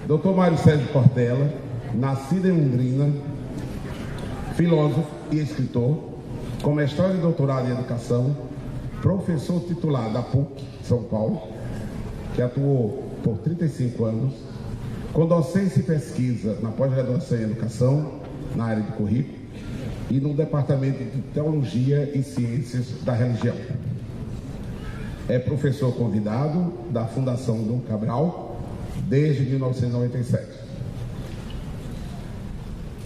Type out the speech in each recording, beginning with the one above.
Dr. Mário Sérgio Cortella, nascido em Londrina, filósofo e escritor, com mestrado e doutorado em educação, professor titular da PUC São Paulo, que atuou por 35 anos, com docência e pesquisa na pós-graduação em educação, na área de currículo, e no Departamento de Teologia e Ciências da Religião. É professor convidado da Fundação Dom Cabral desde 1997.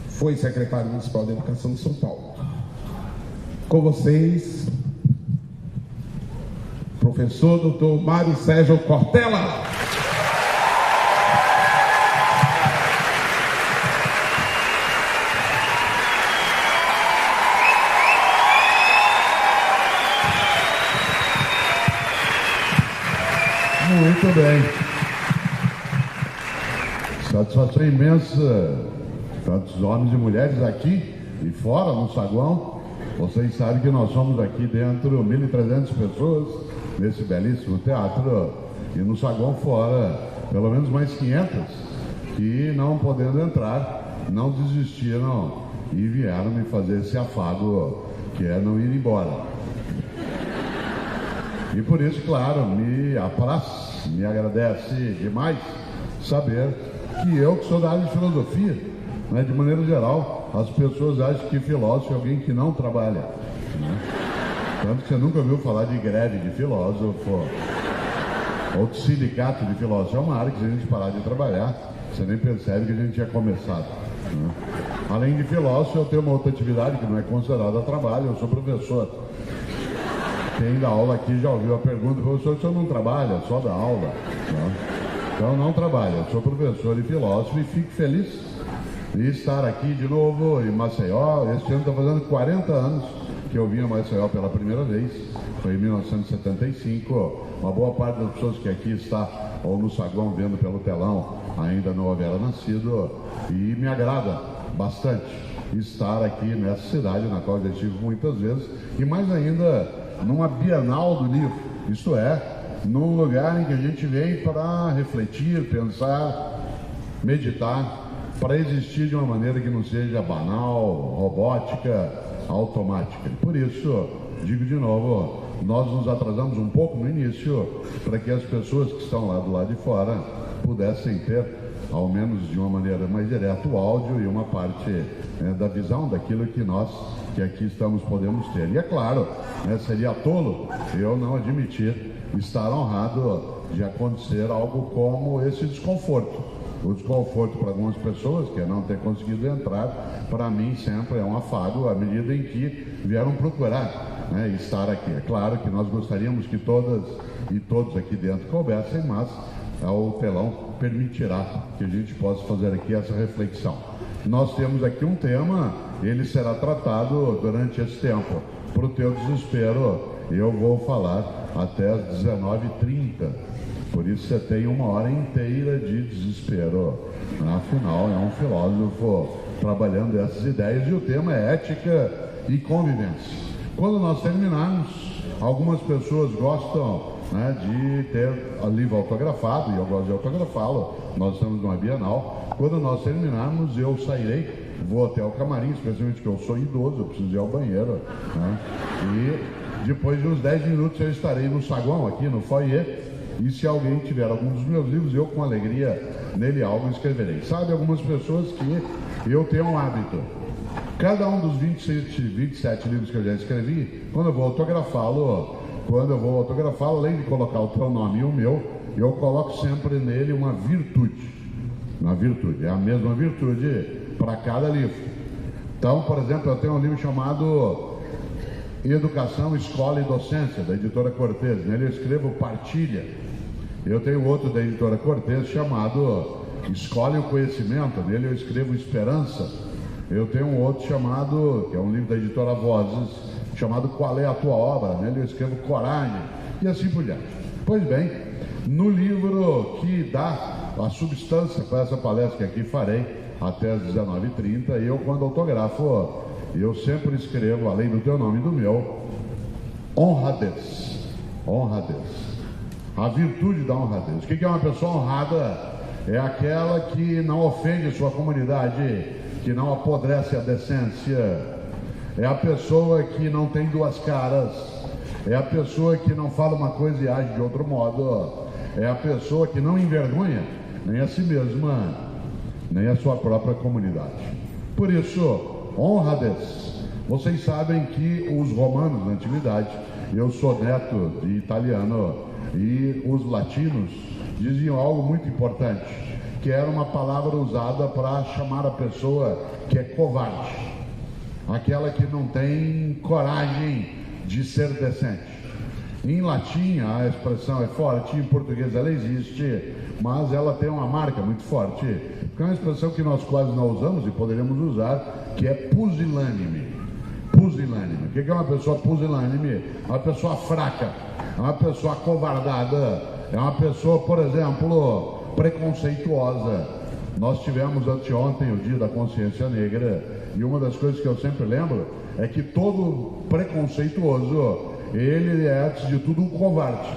Foi secretário municipal de Educação de São Paulo. Com vocês, professor Dr. Mário Sérgio Cortella. Muito bem. Satisfação imensa, tantos homens e mulheres aqui e fora, no saguão. Vocês sabem que nós somos aqui dentro 1.300 pessoas nesse belíssimo teatro e no saguão fora pelo menos mais 500 que, não podendo entrar, não desistiram e vieram me fazer esse afago que é não ir embora. E por isso, claro, me apraz, me agradece demais saber que eu, que sou da área de filosofia, né, de maneira geral, as pessoas acham que filósofo é alguém que não trabalha, né? Tanto que você nunca ouviu falar de greve de filósofo ou de sindicato de filósofo. É uma área que, se a gente parar de trabalhar, você nem percebe que a gente tinha começado, né? Além de filósofo, eu tenho uma outra atividade que não é considerada trabalho, eu sou professor. Quem dá aula aqui já ouviu a pergunta: professor, o senhor não trabalha, só dá aula, né? Então não trabalho, eu sou professor e filósofo e fico feliz de estar aqui de novo em Maceió. Este ano está fazendo 40 anos que eu vim a Maceió pela primeira vez, foi em 1975. Uma boa parte das pessoas que aqui está ou no saguão vendo pelo telão ainda não haverá nascido, e me agrada bastante estar aqui nessa cidade na qual já estive muitas vezes, e mais ainda numa Bienal do Livro, isto é, num lugar em que a gente vem para refletir, pensar, meditar, para existir de uma maneira que não seja banal, robótica, automática. E por isso, digo de novo, nós nos atrasamos um pouco no início para que as pessoas que estão lá do lado de fora pudessem ter, ao menos de uma maneira mais direta, o áudio e uma parte da visão daquilo que nós que aqui estamos podemos ter. E é claro, seria tolo eu não admitir estar honrado de acontecer algo como esse desconforto. O desconforto para algumas pessoas, que é não ter conseguido entrar, para mim sempre é um afago à medida em que vieram procurar, estar aqui. É claro que nós gostaríamos que todas e todos aqui dentro coubessem, mas o telão permitirá que a gente possa fazer aqui essa reflexão. Nós temos aqui um tema, ele será tratado durante esse tempo. Para o teu desespero, eu vou falar até às 19h30. Por isso você tem 1 hora inteira de desespero. Afinal, é um filósofo trabalhando essas ideias e o tema é ética e convivência. Quando nós terminarmos, algumas pessoas gostam de ter livro autografado, e eu gosto de autografá-lo. Nós estamos numa Bienal. Quando nós terminarmos, eu sairei, vou até o camarim, especialmente que eu sou idoso, eu preciso ir ao banheiro, e depois de uns 10 minutos eu estarei no saguão aqui, no foyer, e se alguém tiver algum dos meus livros, eu com alegria nele algo escreverei. Sabe, algumas pessoas que eu tenho um hábito: cada um dos 27 livros que eu já escrevi, quando eu vou autografá-lo, além de colocar o teu nome e o meu, eu coloco sempre nele uma virtude. Uma virtude, é a mesma virtude para cada livro. Então, por exemplo, eu tenho um livro chamado Educação, Escola e Docência, da editora Cortez. Nele eu escrevo partilha. Eu tenho outro da editora Cortez chamado Escola e o Conhecimento. Nele eu escrevo esperança. Eu tenho um outro chamado, que é um livro da editora Vozes, chamado Qual é a Tua Obra? Nele eu escrevo coragem, e assim por diante. Pois bem, no livro que dá a substância para essa palestra que aqui farei até às 19h30, eu, quando autografo, eu sempre escrevo, além do teu nome e do meu, honradez. Honradez. A virtude da honradez. O que é uma pessoa honrada? é aquela que não ofende sua comunidade, que não apodrece a decência, é a pessoa que não tem duas caras, é a pessoa que não fala uma coisa e age de outro modo, é a pessoa que não envergonha nem a si mesma, nem a sua própria comunidade. Por isso, honradez. Vocês sabem que os romanos na antiguidade, eu sou neto de italiano, e os latinos diziam algo muito importante, que era uma palavra usada para chamar a pessoa que é covarde, aquela que não tem coragem de ser decente. Em latim a expressão é forte, em português ela existe, mas ela tem uma marca muito forte, que é uma expressão que nós quase não usamos e poderíamos usar, que é pusilânime. Pusilânime. O que é uma pessoa pusilânime? É uma pessoa fraca, é uma pessoa acovardada, é uma pessoa, por exemplo, preconceituosa. Nós tivemos anteontem o Dia da Consciência Negra, e uma das coisas que eu sempre lembro é que todo preconceituoso, ele é, antes de tudo, um covarde.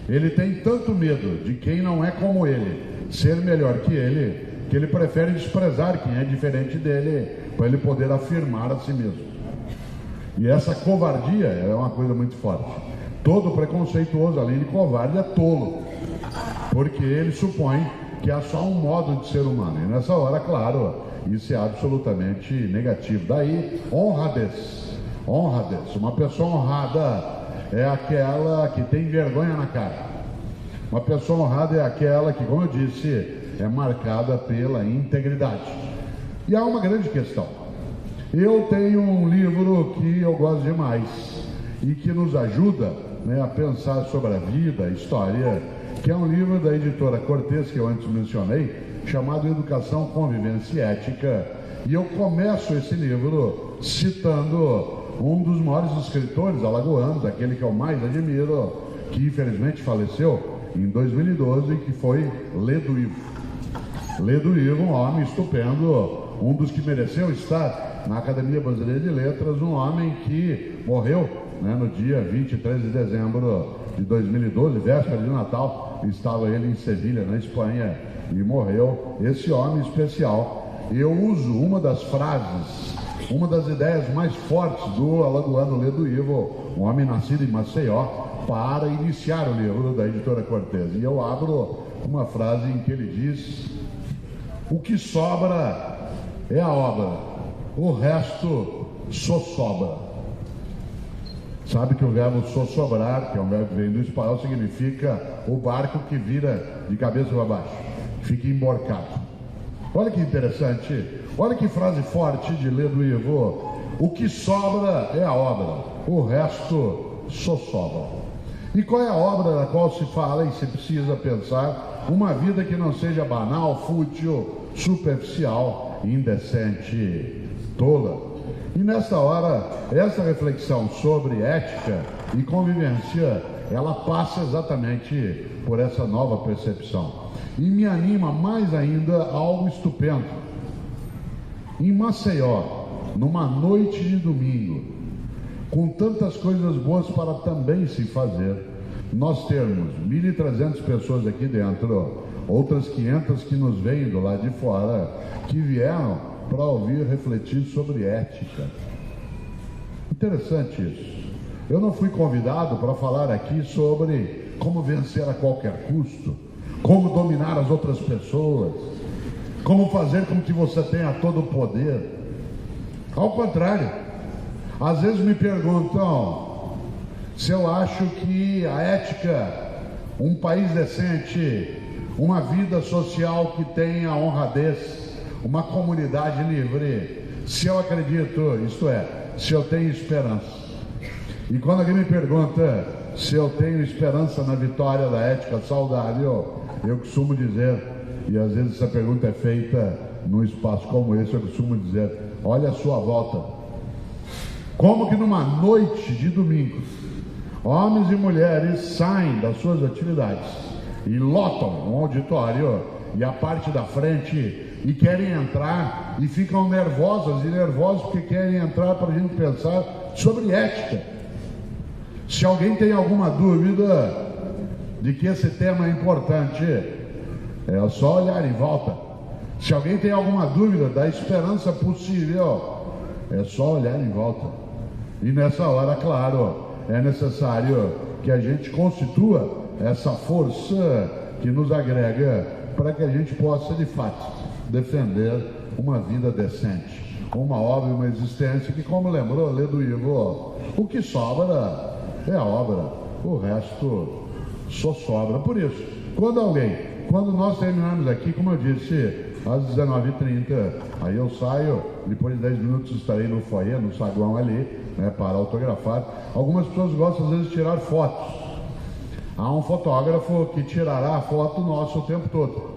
Ele tem tanto medo de quem não é como ele ser melhor que ele prefere desprezar quem é diferente dele, para ele poder afirmar a si mesmo. E essa covardia é uma coisa muito forte. Todo preconceituoso, além de covarde, é tolo, porque ele supõe que há só um modo de ser humano. E nessa hora, claro, isso é absolutamente negativo. Daí, honradez. Honradez. Uma pessoa honrada é aquela que tem vergonha na cara. Uma pessoa honrada é aquela que, como eu disse, é marcada pela integridade. E há uma grande questão. Eu tenho um livro que eu gosto demais e que nos ajuda, né, a pensar sobre a vida, a história, que é um livro da editora Cortez, que eu antes mencionei, chamado Educação, Convivência e Ética. E eu começo esse livro citando um dos maiores escritores alagoanos, aquele que eu mais admiro, que infelizmente faleceu em 2012, que foi Ledo Ivo. Ledo Ivo, um homem estupendo, um dos que mereceu estar na Academia Brasileira de Letras, um homem que morreu, né, no dia 23 de dezembro de 2012, véspera de Natal. Estava ele em Sevilha, na Espanha, e morreu. Esse homem especial. Eu uso uma das frases, uma das ideias mais fortes do alagoano Ledo Ivo, um homem nascido em Maceió, para iniciar o livro da editora Cortez. E eu abro uma frase em que ele diz: o que sobra é a obra, o resto só sobra. Sabe que o verbo sossobrar, que é um verbo que vem do espanhol, significa o barco que vira de cabeça para baixo, fica emborcado. Olha que interessante, olha que frase forte de Ledo Ivo: o que sobra é a obra, o resto só sobra. E qual é a obra da qual se fala e se precisa pensar? Uma vida que não seja banal, fútil, superficial, indecente, tola. E nessa hora, essa reflexão sobre ética e convivência, ela passa exatamente por essa nova percepção. E me anima mais ainda algo estupendo. Em Maceió, numa noite de domingo, com tantas coisas boas para também se fazer, nós temos 1.300 pessoas aqui dentro, outras 500 que nos veem do lado de fora, que vieram para ouvir refletir sobre ética. Interessante isso. Eu não fui convidado para falar aqui sobre como vencer a qualquer custo, como dominar as outras pessoas, como fazer com que você tenha todo o poder. Ao contrário, às vezes me perguntam se eu acho que a ética, um país decente, uma vida social que tenha honradez, uma comunidade livre, se eu acredito, isto é, se eu tenho esperança. E quando alguém me pergunta se eu tenho esperança na vitória da ética saudável, eu costumo dizer, e às vezes essa pergunta é feita num espaço como esse, eu costumo dizer: olha a sua volta. Como que numa noite de domingo, homens e mulheres saem das suas atividades e lotam um auditório e a parte da frente e querem entrar e ficam nervosas e nervosos porque querem entrar para a gente pensar sobre ética. Se alguém tem alguma dúvida de que esse tema é importante, É só olhar em volta. Se alguém tem alguma dúvida da esperança possível, é só olhar em volta. E nessa hora, claro, é necessário que a gente constitua essa força que nos agrega para que a gente possa, de fato, defender uma vida decente, uma obra e uma existência que, como lembrou Ledo Ivo, o que sobra é a obra, o resto só sobra. Por isso, quando nós terminarmos aqui, como eu disse, às 19h30, aí eu saio, depois de 10 minutos estarei no foyer, no saguão ali, né, para autografar. Algumas pessoas gostam às vezes de tirar fotos. Há um fotógrafo que tirará a foto nossa o tempo todo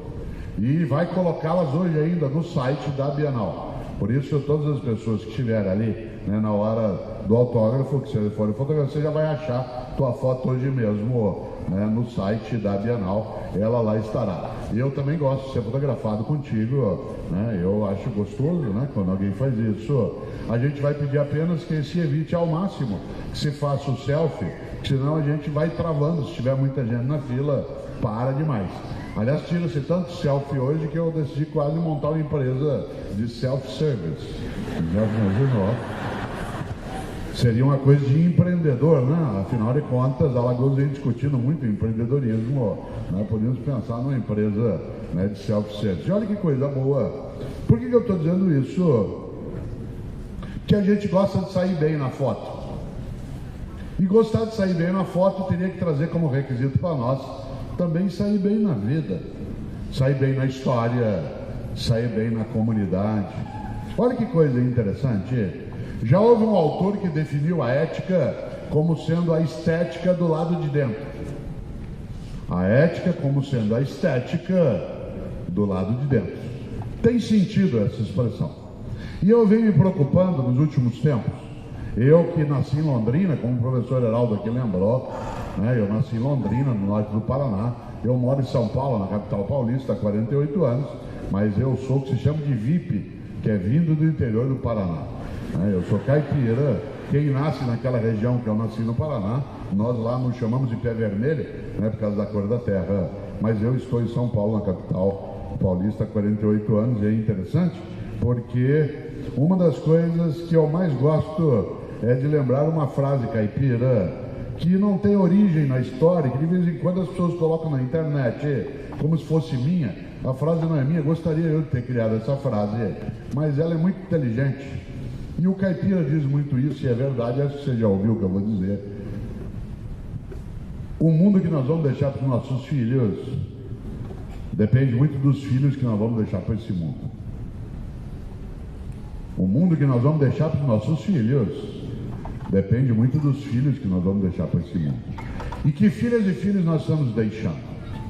e vai colocá-las hoje ainda no site da Bienal. Por isso, todas as pessoas que estiverem ali, né, na hora do autógrafo, que se for fotografar, você já vai achar tua foto hoje mesmo, né, no site da Bienal, ela lá estará. E eu também gosto de ser fotografado contigo, né, eu acho gostoso, né, quando alguém faz isso. A gente vai pedir apenas que se evite ao máximo que se faça o selfie, senão a gente vai travando. Se tiver muita gente na fila, para demais. Aliás, tira-se tanto selfie hoje que eu decidi quase montar uma empresa de self-service. Já imaginou? Seria uma coisa de empreendedor, né? Afinal de contas, Alagoas vem discutindo muito empreendedorismo, né? Podemos pensar numa empresa, né, de self-service. E olha que coisa boa. Por que eu estou dizendo isso? Que a gente gosta de sair bem na foto. E gostar de sair bem na foto teria que trazer como requisito para nós também sair bem na vida, sair bem na história, sair bem na comunidade. Olha que coisa interessante. Já houve um autor que definiu a ética como sendo a estética do lado de dentro. A ética como sendo a estética do lado de dentro. Tem sentido essa expressão. E eu venho me preocupando nos últimos tempos. Eu que nasci em Londrina, como o professor Heraldo aqui lembrou, né, eu nasci em Londrina, no norte do Paraná. Eu moro em São Paulo, na capital paulista, há 48 anos, mas eu sou o que se chama de VIP, que é vindo do interior do Paraná. Eu sou caipira. Quem nasce naquela região que eu nasci no Paraná, nós lá nos chamamos de pé vermelho, né, por causa da cor da terra. Mas eu estou em São Paulo, na capital paulista, há 48 anos, e é interessante porque uma das coisas que eu mais gosto é de lembrar uma frase caipira que não tem origem na história, que de vez em quando as pessoas colocam na internet como se fosse minha. A frase não é minha, gostaria eu de ter criado essa frase, mas ela é muito inteligente. E o caipira diz muito isso, e é verdade, acho que você já ouviu o que eu vou dizer. O mundo que nós vamos deixar para os nossos filhos depende muito dos filhos que nós vamos deixar para esse mundo. O mundo que nós vamos deixar para os nossos filhos depende muito dos filhos que nós vamos deixar para esse mundo. E que filhas e filhos nós estamos deixando?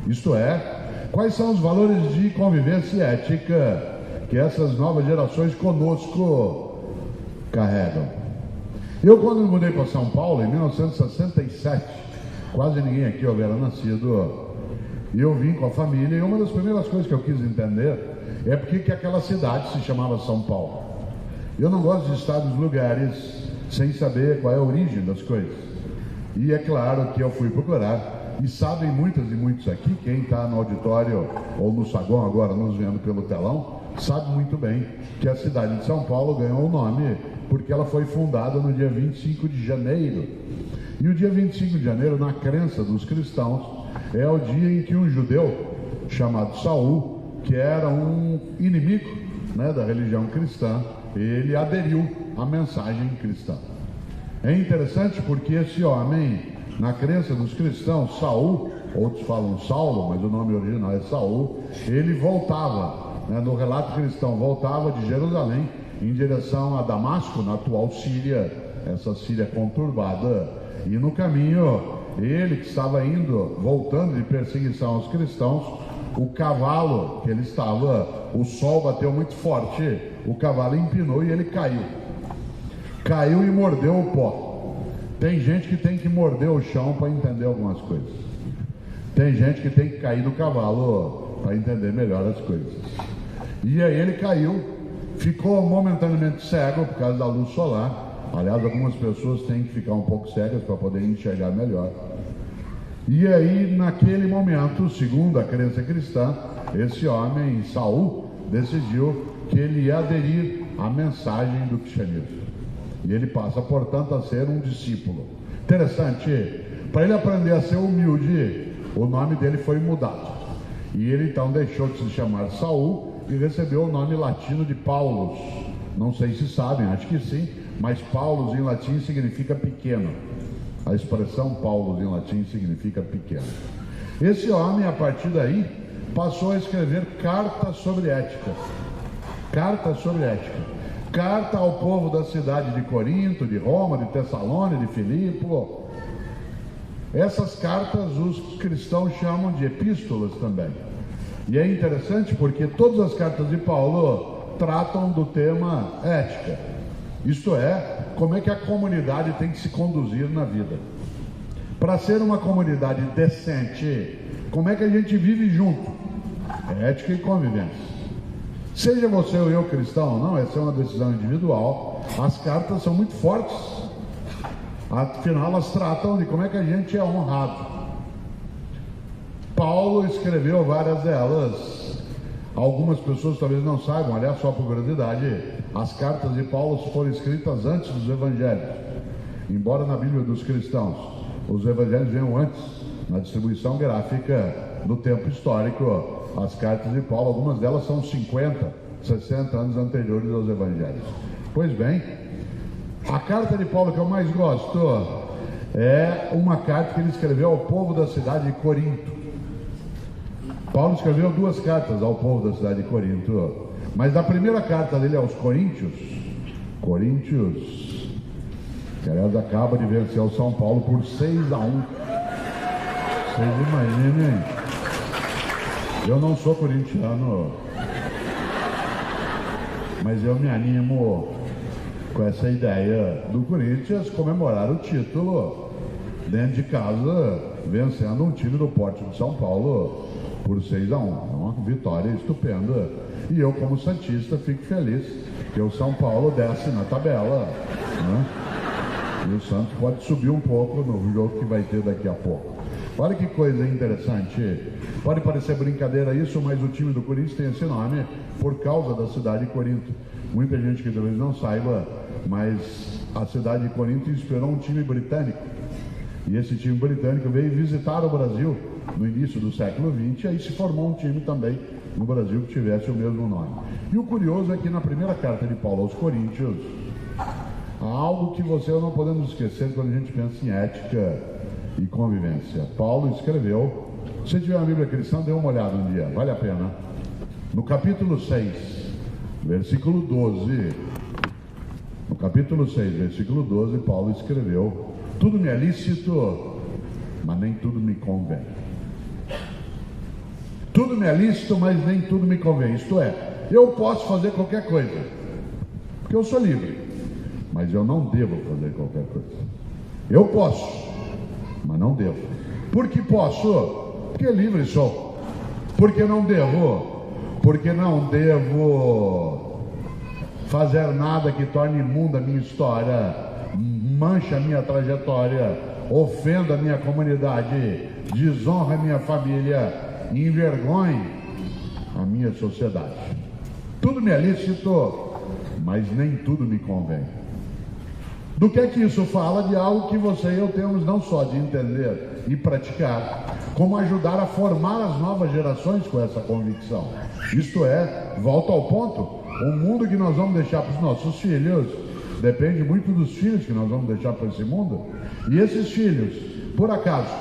Isto é, quais são os valores de convivência e ética que essas novas gerações conosco carregam? Eu, quando me mudei para São Paulo, em 1967, quase ninguém aqui houvera nascido, e eu vim com a família, e uma das primeiras coisas que eu quis entender é porque que aquela cidade se chamava São Paulo. Eu não gosto de estar nos lugares sem saber qual é a origem das coisas. E é claro que eu fui procurar, e sabem muitas e muitos aqui, quem está no auditório ou no saguão agora nos vendo pelo telão, sabe muito bem que a cidade de São Paulo ganhou o nome porque ela foi fundada no dia 25 de janeiro. E o dia 25 de janeiro, na crença dos cristãos, é o dia em que um judeu chamado Saul, que era um inimigo, né, da religião cristã, ele aderiu à mensagem cristã. É interessante porque esse homem, na crença dos cristãos, Saul, outros falam Saulo, mas o nome original é Saul, ele voltava, né, no relato cristão, voltava de Jerusalém em direção a Damasco, na atual Síria, essa Síria conturbada, e no caminho, ele que estava voltando de perseguição aos cristãos, o cavalo que ele estava, o sol bateu muito forte, o cavalo empinou e ele caiu. Caiu e mordeu o pó. Tem gente que tem que morder o chão para entender algumas coisas. Tem gente que tem que cair do cavalo para entender melhor as coisas. E aí ele caiu, ficou momentaneamente cego por causa da luz solar. Aliás, algumas pessoas têm que ficar um pouco cegas para poder enxergar melhor. E aí, naquele momento, segundo a crença cristã, esse homem, Saul, decidiu que ele ia aderir à mensagem do cristianismo. E ele passa, portanto, a ser um discípulo. Interessante, para ele aprender a ser humilde, o nome dele foi mudado. E ele então deixou de se chamar Saul e recebeu o nome latino de Paulus. Não sei se sabem, acho que sim, mas Paulus em latim significa pequeno. A expressão Paulus em latim significa pequeno. Esse homem, a partir daí, passou a escrever cartas sobre ética. Cartas sobre ética. Carta ao povo da cidade de Corinto, de Roma, de Tessalônica, de Filipo. Essas cartas os cristãos chamam de epístolas também. E é interessante porque todas as cartas de Paulo tratam do tema ética. Isto é, como é que a comunidade tem que se conduzir na vida. Para ser uma comunidade decente, como é que a gente vive junto? Ética e convivência. Seja você ou eu cristão ou não, essa é uma decisão individual. As cartas são muito fortes. Afinal, elas tratam de como é que a gente é honrado. Paulo escreveu várias delas. Algumas pessoas talvez não saibam, aliás, só por curiosidade, as cartas de Paulo foram escritas antes dos evangelhos. Embora na Bíblia dos cristãos os evangelhos venham antes, na distribuição gráfica do tempo histórico, as cartas de Paulo, algumas delas são 50, 60 anos anteriores aos evangelhos. Pois bem, a carta de Paulo que eu mais gosto é uma carta que ele escreveu ao povo da cidade de Corinto. Paulo escreveu 2 cartas ao povo da cidade de Corinto, mas na primeira carta dele aos Coríntios, que aliás acaba de vencer o São Paulo por 6-1. Vocês imaginem, eu não sou corintiano, mas eu me animo com essa ideia do Corinthians comemorar o título dentro de casa, vencendo um time do porte de São Paulo por 6-1. É uma vitória estupenda. E eu, como santista, fico feliz que o São Paulo desce na tabela, né? E o Santos pode subir um pouco no jogo que vai ter daqui a pouco. Olha que coisa interessante. Pode parecer brincadeira isso, mas o time do Corinthians tem esse nome por causa da cidade de Corinto. Muita gente que talvez não saiba, mas a cidade de Corinto inspirou um time britânico. E esse time britânico veio visitar o Brasil no início do século XX, e aí se formou um time também no Brasil que tivesse o mesmo nome. E o curioso é que na primeira carta de Paulo aos Coríntios, há algo que você e eu não podemos esquecer quando a gente pensa em ética e convivência. Paulo escreveu, se tiver uma Bíblia cristã, dê uma olhada um dia, vale a pena. No capítulo 6, versículo 12, no capítulo 6, versículo 12, Paulo escreveu: tudo me é lícito, mas nem tudo me convém. Tudo me é lícito, mas nem tudo me convém. Isto é, eu posso fazer qualquer coisa, porque eu sou livre, mas eu não devo fazer qualquer coisa. Eu posso, mas não devo. Por que posso? Porque livre sou. Por que não devo? Porque não devo fazer nada que torne imunda a minha história, mancha a minha trajetória, ofenda a minha comunidade, desonra a minha família, envergonhe a minha sociedade. Tudo me é lícito, mas nem tudo me convém. Do que é que isso fala? De algo que você e eu temos não só de entender e praticar, como ajudar a formar as novas gerações com essa convicção. Isto é, volta ao ponto, o mundo que nós vamos deixar para os nossos filhos depende muito dos filhos que nós vamos deixar para esse mundo. E esses filhos, por acaso,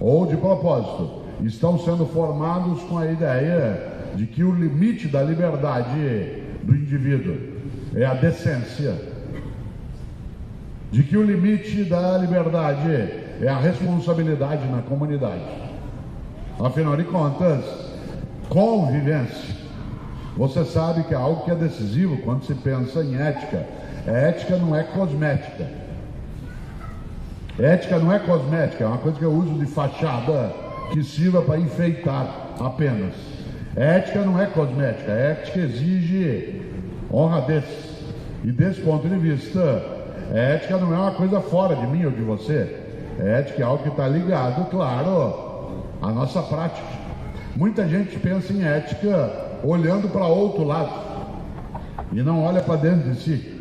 ou de propósito, estão sendo formados com a ideia de que o limite da liberdade do indivíduo é a decência, de que o limite da liberdade é a responsabilidade na comunidade. Afinal de contas, convivência, você sabe que é algo que é decisivo quando se pensa em ética. A ética não é cosmética. Ética não é cosmética, é uma coisa que eu uso de fachada que sirva para enfeitar apenas. Ética não é cosmética, a ética exige honradez. E desse ponto de vista, a ética não é uma coisa fora de mim ou de você. Ética é algo que está ligado, claro, à nossa prática. Muita gente pensa em ética olhando para outro lado e não olha para dentro de si.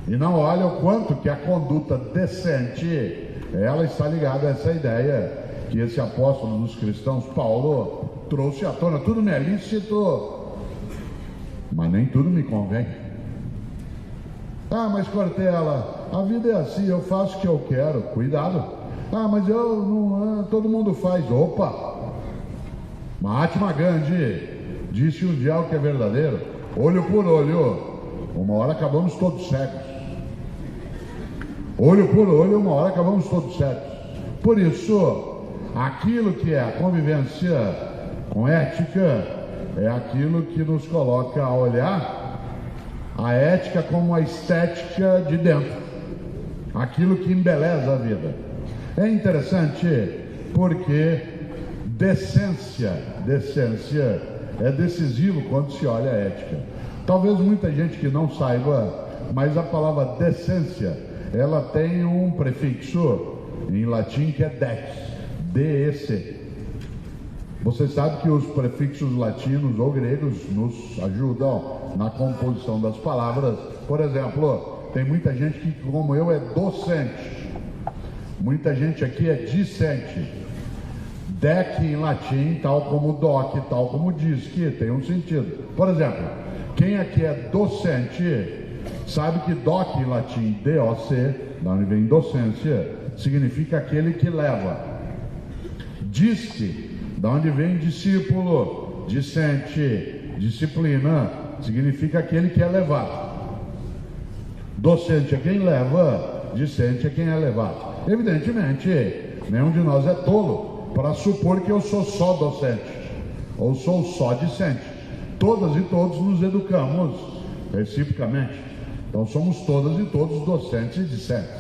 E não olha o quanto que a conduta decente, ela está ligada a essa ideia que esse apóstolo dos cristãos, Paulo, trouxe à tona. Tudo me é lícito, mas nem tudo me convém. Ah, mas Cortella, a vida é assim, eu faço o que eu quero. Cuidado. Ah, mas eu não... todo mundo faz. Opa! Mahatma Gandhi disse um dia algo que é verdadeiro. Olho por olho, uma hora acabamos todos cegos. Olho por olho, uma hora acabamos todos cegos. Por isso, aquilo que é a convivência com ética é aquilo que nos coloca a olhar a ética como a estética de dentro, aquilo que embeleza a vida. É interessante porque decência é decisivo quando se olha a ética. Talvez muita gente que não saiba, mas a palavra decência, ela tem um prefixo em latim que é dex, D-E-C. Você sabe que os prefixos latinos ou gregos nos ajudam na composição das palavras. Por exemplo, tem muita gente que, como eu, é docente. Muita gente aqui é discente. Dec em latim, tal como doc, tal como disque, tem um sentido. Por exemplo, quem aqui é docente sabe que doc em latim, D-O-C, da onde vem docência, significa aquele que leva. Disque, da onde vem discípulo, discente, disciplina, significa aquele que é levado. Docente é quem leva, discente é quem é levado. Evidentemente, nenhum de nós é tolo para supor que eu sou só docente ou sou só discente. Todas e todos nos educamos reciprocamente. Então somos todas e todos docentes e discentes.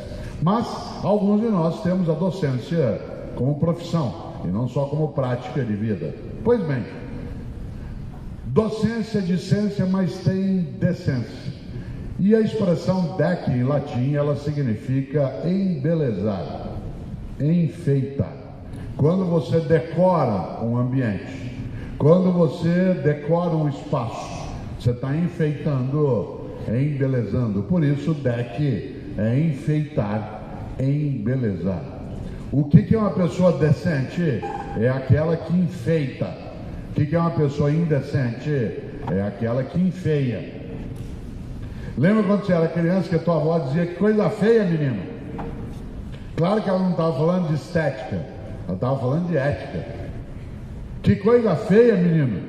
Mas alguns de nós temos a docência como profissão e não só como prática de vida. Pois bem, docência, discência, mas tem decência. E a expressão dec em latim, ela significa embelezar, enfeitar. Quando você decora um ambiente, quando você decora um espaço, você está enfeitando, embelezando. Por isso, dec é enfeitar, embelezar. O que é uma pessoa decente? É aquela que enfeita. O que é uma pessoa indecente? É aquela que enfeia. Lembra quando você era criança que a tua avó dizia que coisa feia, menino? Claro que ela não estava falando de estética, ela estava falando de ética. Que coisa feia, menino?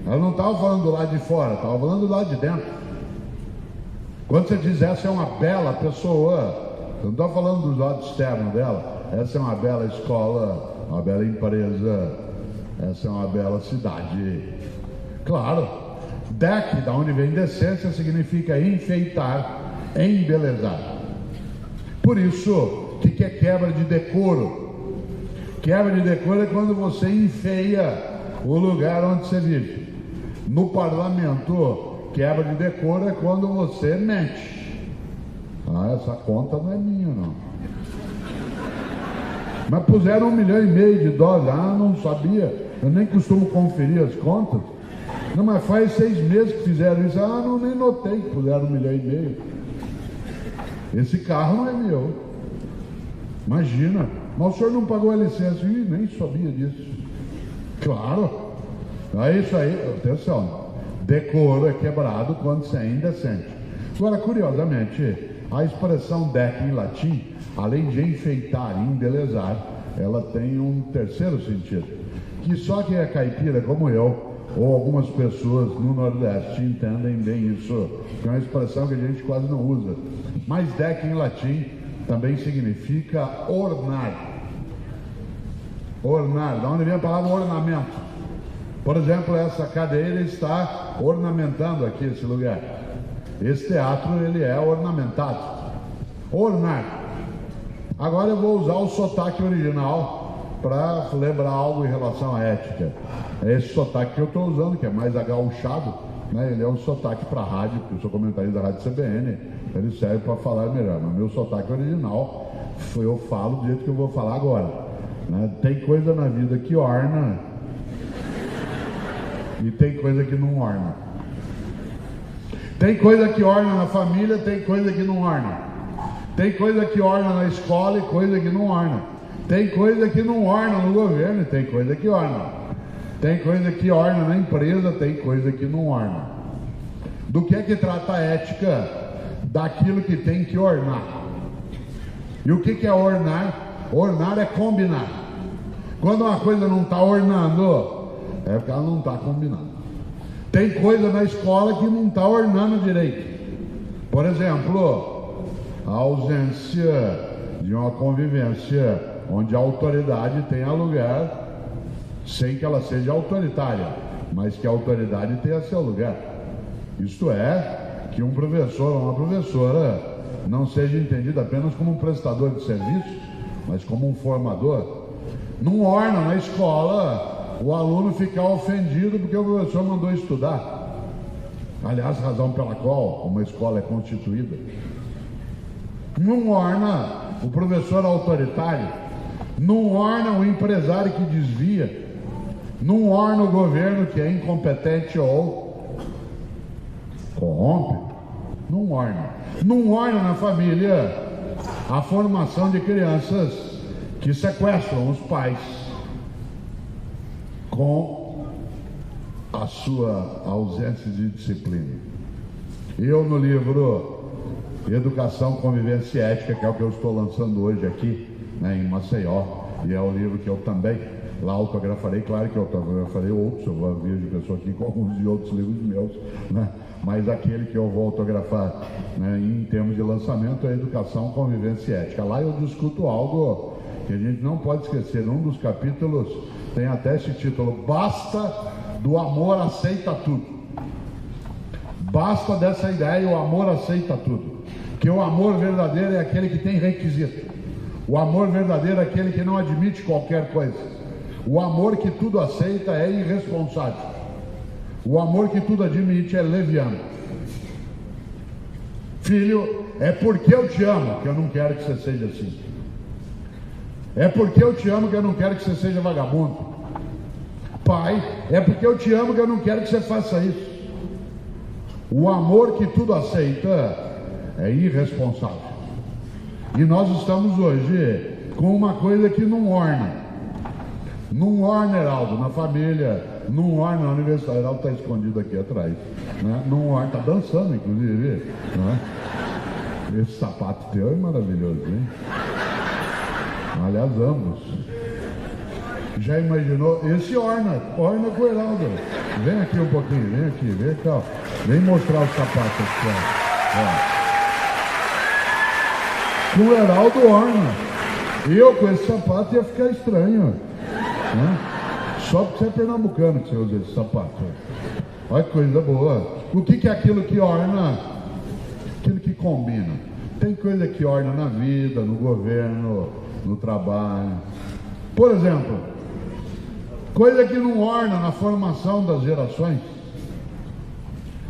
Ela não estava falando do lado de fora, estava falando do lado de dentro. Quando você diz essa é uma bela pessoa, você não está falando do lado externo dela. Essa é uma bela escola, uma bela empresa, essa é uma bela cidade. Claro, dec, da onde vem decência, significa enfeitar, embelezar. Por isso, o que é quebra de decoro? Quebra de decoro é quando você enfeia o lugar onde você vive. No parlamento, quebra de decoro é quando você mente. Ah, essa conta não é minha, não. Mas puseram $1,5 milhão. Ah, não sabia. Eu nem costumo conferir as contas. Não, mas faz 6 meses que fizeram isso. Ah, não, nem notei que puseram $1,5 milhão. Esse carro não é meu. Imagina. Mas o senhor não pagou a licença. Ih, nem sabia disso. Claro. É isso aí. Atenção. Decoro é quebrado quando você é indecente. Agora, curiosamente, a expressão dec em latim, além de enfeitar e embelezar, ela tem um terceiro sentido, que só quem é caipira como eu, ou algumas pessoas no Nordeste entendem bem isso, que é uma expressão que a gente quase não usa. Mas dec em latim também significa ornar. Ornar, da onde vem a palavra ornamento. Por exemplo, essa cadeira está ornamentando aqui esse lugar. Esse teatro, ele é ornamentado. Ornar. Agora eu vou usar o sotaque original para lembrar algo em relação à ética. É esse sotaque que eu estou usando, que é mais agauchado, né? Ele é um sotaque para rádio, porque eu sou comentarista da Rádio CBN, ele serve para falar melhor. Mas meu sotaque original eu falo do jeito que eu vou falar agora, né? Tem coisa na vida que orna e tem coisa que não orna. Tem coisa que orna na família, tem coisa que não orna. Tem coisa que orna na escola e coisa que não orna. Tem coisa que não orna no governo e tem coisa que orna. Tem coisa que orna na empresa, tem coisa que não orna. Do que é que trata a ética? Daquilo que tem que ornar. E o que é ornar? Ornar é combinar. Quando uma coisa não está ornando, é porque ela não está combinando. Tem coisa na escola que não está ornando direito. Por exemplo, a ausência de uma convivência onde a autoridade tenha lugar, sem que ela seja autoritária, mas que a autoridade tenha seu lugar. Isto é, que um professor ou uma professora não seja entendido apenas como um prestador de serviço, mas como um formador. Não orna na escola o aluno ficar ofendido porque o professor mandou estudar. Aliás, razão pela qual uma escola é constituída. Não orna o professor autoritário, não orna o empresário que desvia, não orna o governo que é incompetente ou corrompe. Não orna. Não orna na família a formação de crianças que sequestram os pais com a sua ausência de disciplina. Eu, no livro Educação, Convivência e Ética, que é o que eu estou lançando hoje aqui, né, em Maceió, e é o livro que eu também lá autografarei. Claro que eu autografarei outros, eu vou ver de pessoa aqui com alguns de outros livros meus, né? Mas aquele que eu vou autografar, né, em termos de lançamento é Educação, Convivência e Ética. Lá eu discuto algo que a gente não pode esquecer. Num dos capítulos tem até esse título: Basta do amor aceita tudo. Basta dessa ideia, o amor aceita tudo. Que o amor verdadeiro é aquele que tem requisito. O amor verdadeiro é aquele que não admite qualquer coisa. O amor que tudo aceita é irresponsável. O amor que tudo admite é leviano. Filho, é porque eu te amo que eu não quero que você seja assim. É porque eu te amo que eu não quero que você seja vagabundo. Pai, é porque eu te amo que eu não quero que você faça isso. O amor que tudo aceita é irresponsável. E nós estamos hoje com uma coisa que não orna. Não orna, Heraldo, na família. Não orna na universidade. Heraldo está escondido aqui atrás, né? Não orna, está dançando inclusive, né? Esse sapato teu é maravilhoso, hein? Aliás, ambos. Já imaginou? Esse orna com o Heraldo. Vem aqui um pouquinho, vem aqui, vem cá. Vem mostrar o sapato aqui, ó. Com o Heraldo orna. Eu com esse sapato ia ficar estranho, né? Só porque você é pernambucano que você usa esse sapato. Olha que coisa boa. O que é aquilo que orna? Aquilo que combina. Tem coisa que orna na vida, no governo, no trabalho. Por exemplo, coisa que não orna na formação das gerações.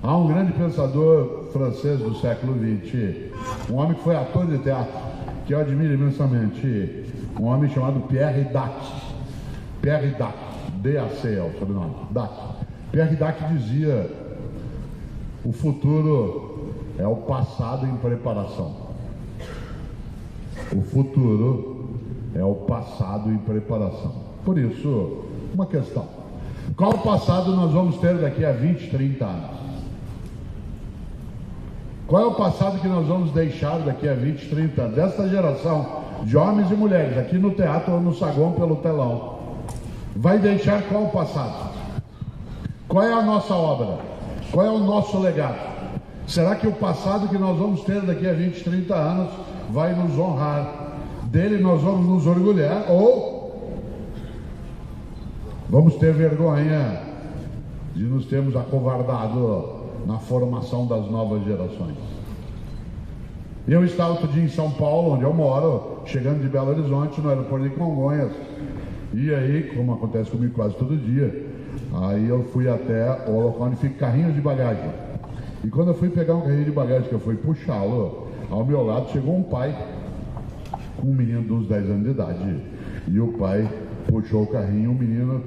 Há um grande pensador francês do século XX, um homem que foi ator de teatro, que eu admiro imensamente, um homem chamado Pierre Dac. Pierre Dac, D-A-C é o sobrenome, Dac. Pierre Dac dizia: o futuro é o passado em preparação. O futuro é o passado em preparação. Por isso, uma questão: qual passado nós vamos ter daqui a 20, 30 anos? Qual é o passado que nós vamos deixar daqui a 20, 30 anos? Desta geração de homens e mulheres, aqui no teatro ou no saguão pelo telão, vai deixar qual o passado? Qual é a nossa obra? Qual é o nosso legado? Será que o passado que nós vamos ter daqui a 20, 30 anos vai nos honrar? Dele nós vamos nos orgulhar ou vamos ter vergonha de nos termos acovardado na formação das novas gerações? Eu estava outro dia em São Paulo, onde eu moro, chegando de Belo Horizonte, no aeroporto de Congonhas. E aí, como acontece comigo quase todo dia, aí eu fui até o local onde fica carrinhos de bagagem. E quando eu fui pegar um carrinho de bagagem, que eu fui puxá-lo, ao meu lado chegou um pai. com um menino de uns 10 anos de idade. E o pai puxou o carrinho, o menino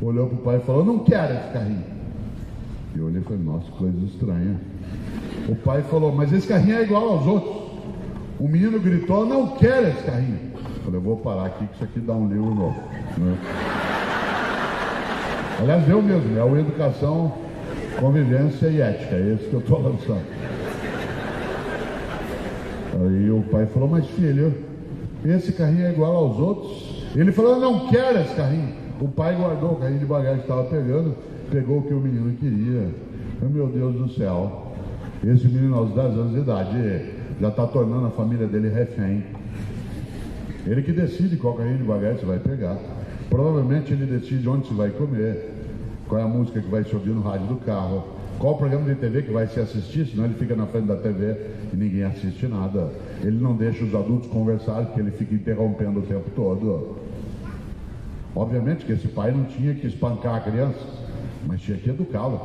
olhou para o pai e falou: não quero esse carrinho. E eu olhei e falei: nossa, coisa estranha. O pai falou: mas esse carrinho é igual aos outros. O menino gritou: não quero esse carrinho. Eu falei: eu vou parar aqui que isso aqui dá um livro novo, né? Aliás, eu mesmo, é o Educação, Convivência e Ética, é esse que eu estou lançando. Aí o pai falou: mas filho, esse carrinho é igual aos outros? Ele falou: eu não quero esse carrinho. O pai guardou o carrinho de bagagem que estava pegando, pegou o que o menino queria. Meu Deus do céu, esse menino aos 10 anos de idade já está tornando a família dele refém. Ele que decide qual carrinho de bagagem você vai pegar. Provavelmente ele decide onde você vai comer, qual é a música que vai se ouvir no rádio do carro, qual o programa de TV que vai se assistir, senão ele fica na frente da TV e ninguém assiste nada. Ele não deixa os adultos conversarem, porque ele fica interrompendo o tempo todo. Obviamente que esse pai não tinha que espancar a criança, mas tinha que educá-la.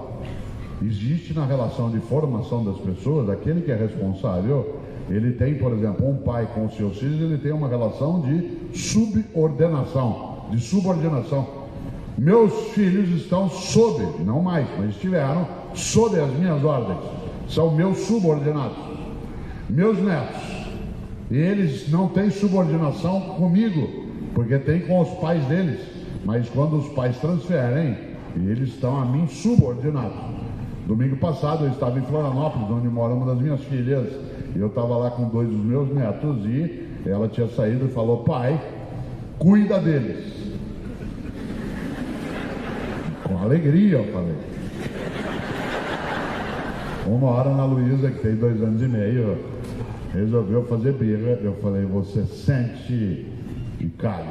Existe na relação de formação das pessoas, aquele que é responsável, ele tem, por exemplo, um pai com os seus filhos, ele tem uma relação de subordinação, de subordinação. Meus filhos estão sob, não mais, mas estiveram sob as minhas ordens, são meus subordinados. Meus netos, eles não têm subordinação comigo, porque tem com os pais deles, mas quando os pais transferem, eles estão a mim subordinados. Domingo passado eu estava em Florianópolis, onde mora uma das minhas filhas, e eu estava lá com 2 dos meus netos, e ela tinha saído e falou: pai, cuida deles. Com alegria, eu falei. Uma hora, Ana Luísa, que tem 2 anos e meio, resolveu fazer birra. Eu falei: você sente e cale.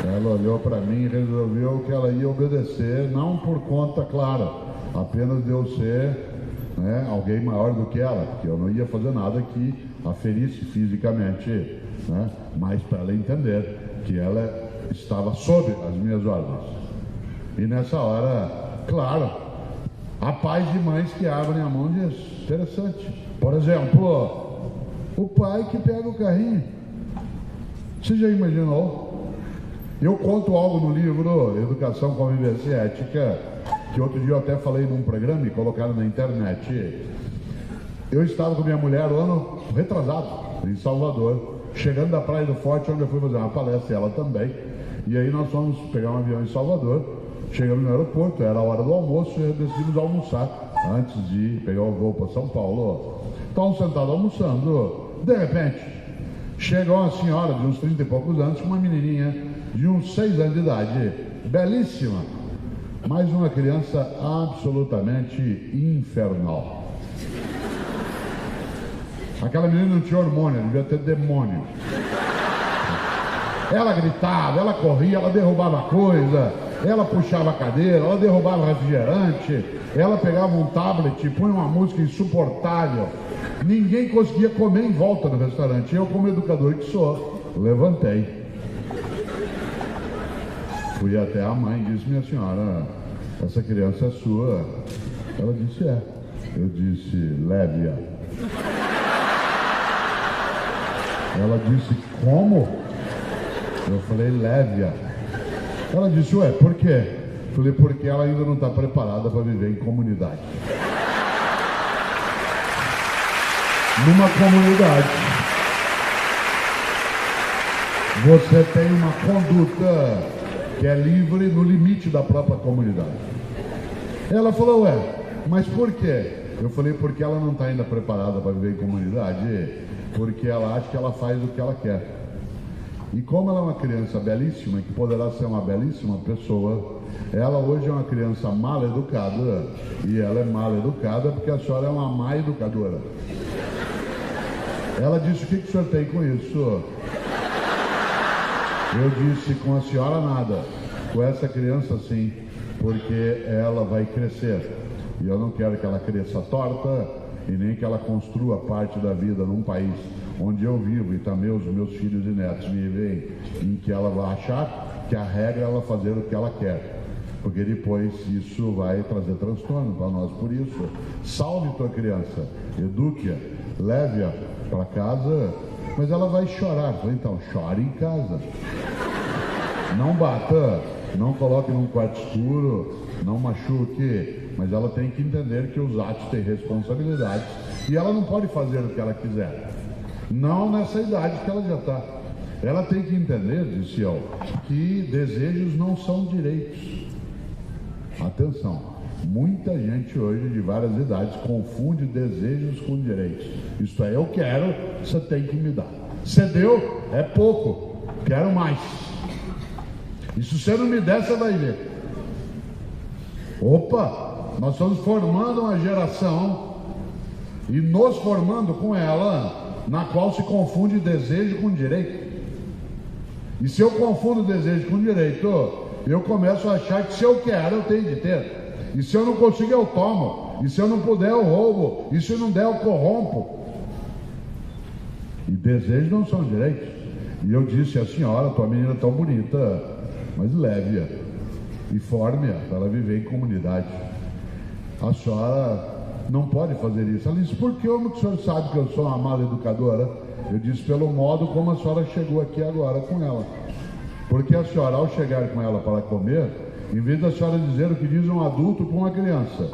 Ela olhou para mim e resolveu que ela ia obedecer, não por conta, claro, apenas de eu ser, né, alguém maior do que ela, porque eu não ia fazer nada que a ferisse fisicamente, né, mas para ela entender que ela estava sob as minhas ordens. E nessa hora, claro, há pais e mães que abrem a mão e dizem: interessante. Por exemplo, o pai que pega o carrinho. Você já imaginou? Eu conto algo no livro Educação, Convivência e Ética, que outro dia eu até falei num programa e colocaram na internet. Eu estava com minha mulher o ano retrasado, em Salvador, chegando da Praia do Forte, onde eu fui fazer uma palestra, e ela também. E aí nós fomos pegar um avião em Salvador, chegamos no aeroporto, era a hora do almoço e decidimos almoçar antes de pegar o voo para São Paulo. Estávamos sentados almoçando, de repente, chegou uma senhora de uns 30 e poucos anos com uma menininha de uns 6 anos de idade, belíssima, mas uma criança absolutamente infernal. Aquela menina não tinha hormônio, devia ter demônio. Ela gritava, ela corria, ela derrubava coisa, ela puxava a cadeira, ela derrubava refrigerante, ela pegava um tablet e punha uma música insuportável. Ninguém conseguia comer em volta no restaurante. Eu, como educador que sou, levantei. Fui até a mãe e disse: minha senhora, essa criança é sua. Ela disse: é. Eu disse: leve-a. Ela disse: como? Eu falei: leve-a. Ela disse: ué, por quê? Eu falei: porque ela ainda não está preparada para viver em comunidade. Numa comunidade, você tem uma conduta que é livre no limite da própria comunidade. Ela falou: ué, mas por quê? Eu falei: porque ela não está ainda preparada para viver em comunidade, porque ela acha que ela faz o que ela quer. E como ela é uma criança belíssima, que poderá ser uma belíssima pessoa, ela hoje é uma criança mal educada, e ela é mal educada porque a senhora é uma má educadora. Ela disse: o que o senhor tem com isso? Eu disse: com a senhora nada, com essa criança sim, porque ela vai crescer. E eu não quero que ela cresça torta e nem que ela construa parte da vida num país onde eu vivo e também os meus filhos e netos vivem, em que ela vai achar que a regra é ela fazer o que ela quer. Porque depois isso vai trazer transtorno para nós. Por isso, salve tua criança, eduque-a, leve-a para casa, mas ela vai chorar. Eu falei, então, chore em casa. Não bata, não coloque num quarto escuro, não machuque, mas ela tem que entender que os atos têm responsabilidades e ela não pode fazer o que ela quiser. Não nessa idade que ela já está. Ela tem que entender, disse eu, que desejos não são direitos. Atenção, muita gente hoje de várias idades confunde desejos com direitos. Isto é, eu quero, você tem que me dar. Você deu, é pouco, quero mais. E se você não me der, você vai ver. Opa, nós estamos formando uma geração e nos formando com ela, na qual se confunde desejo com direito. E se eu confundo desejo com direito, eu começo a achar que se eu quero, eu tenho de ter. E se eu não conseguir, eu tomo. E se eu não puder, eu roubo. E se não der, eu corrompo. E desejos não são direitos. E eu disse à senhora, tua menina é tão bonita, mas leve-a e forme-a para ela viver em comunidade. A senhora não pode fazer isso. Ela disse, por que o senhor sabe que eu sou uma mala educadora? Eu disse, pelo modo como a senhora chegou aqui agora com ela. Porque a senhora, ao chegar com ela para comer, em vez da senhora dizer o que diz um adulto com uma criança,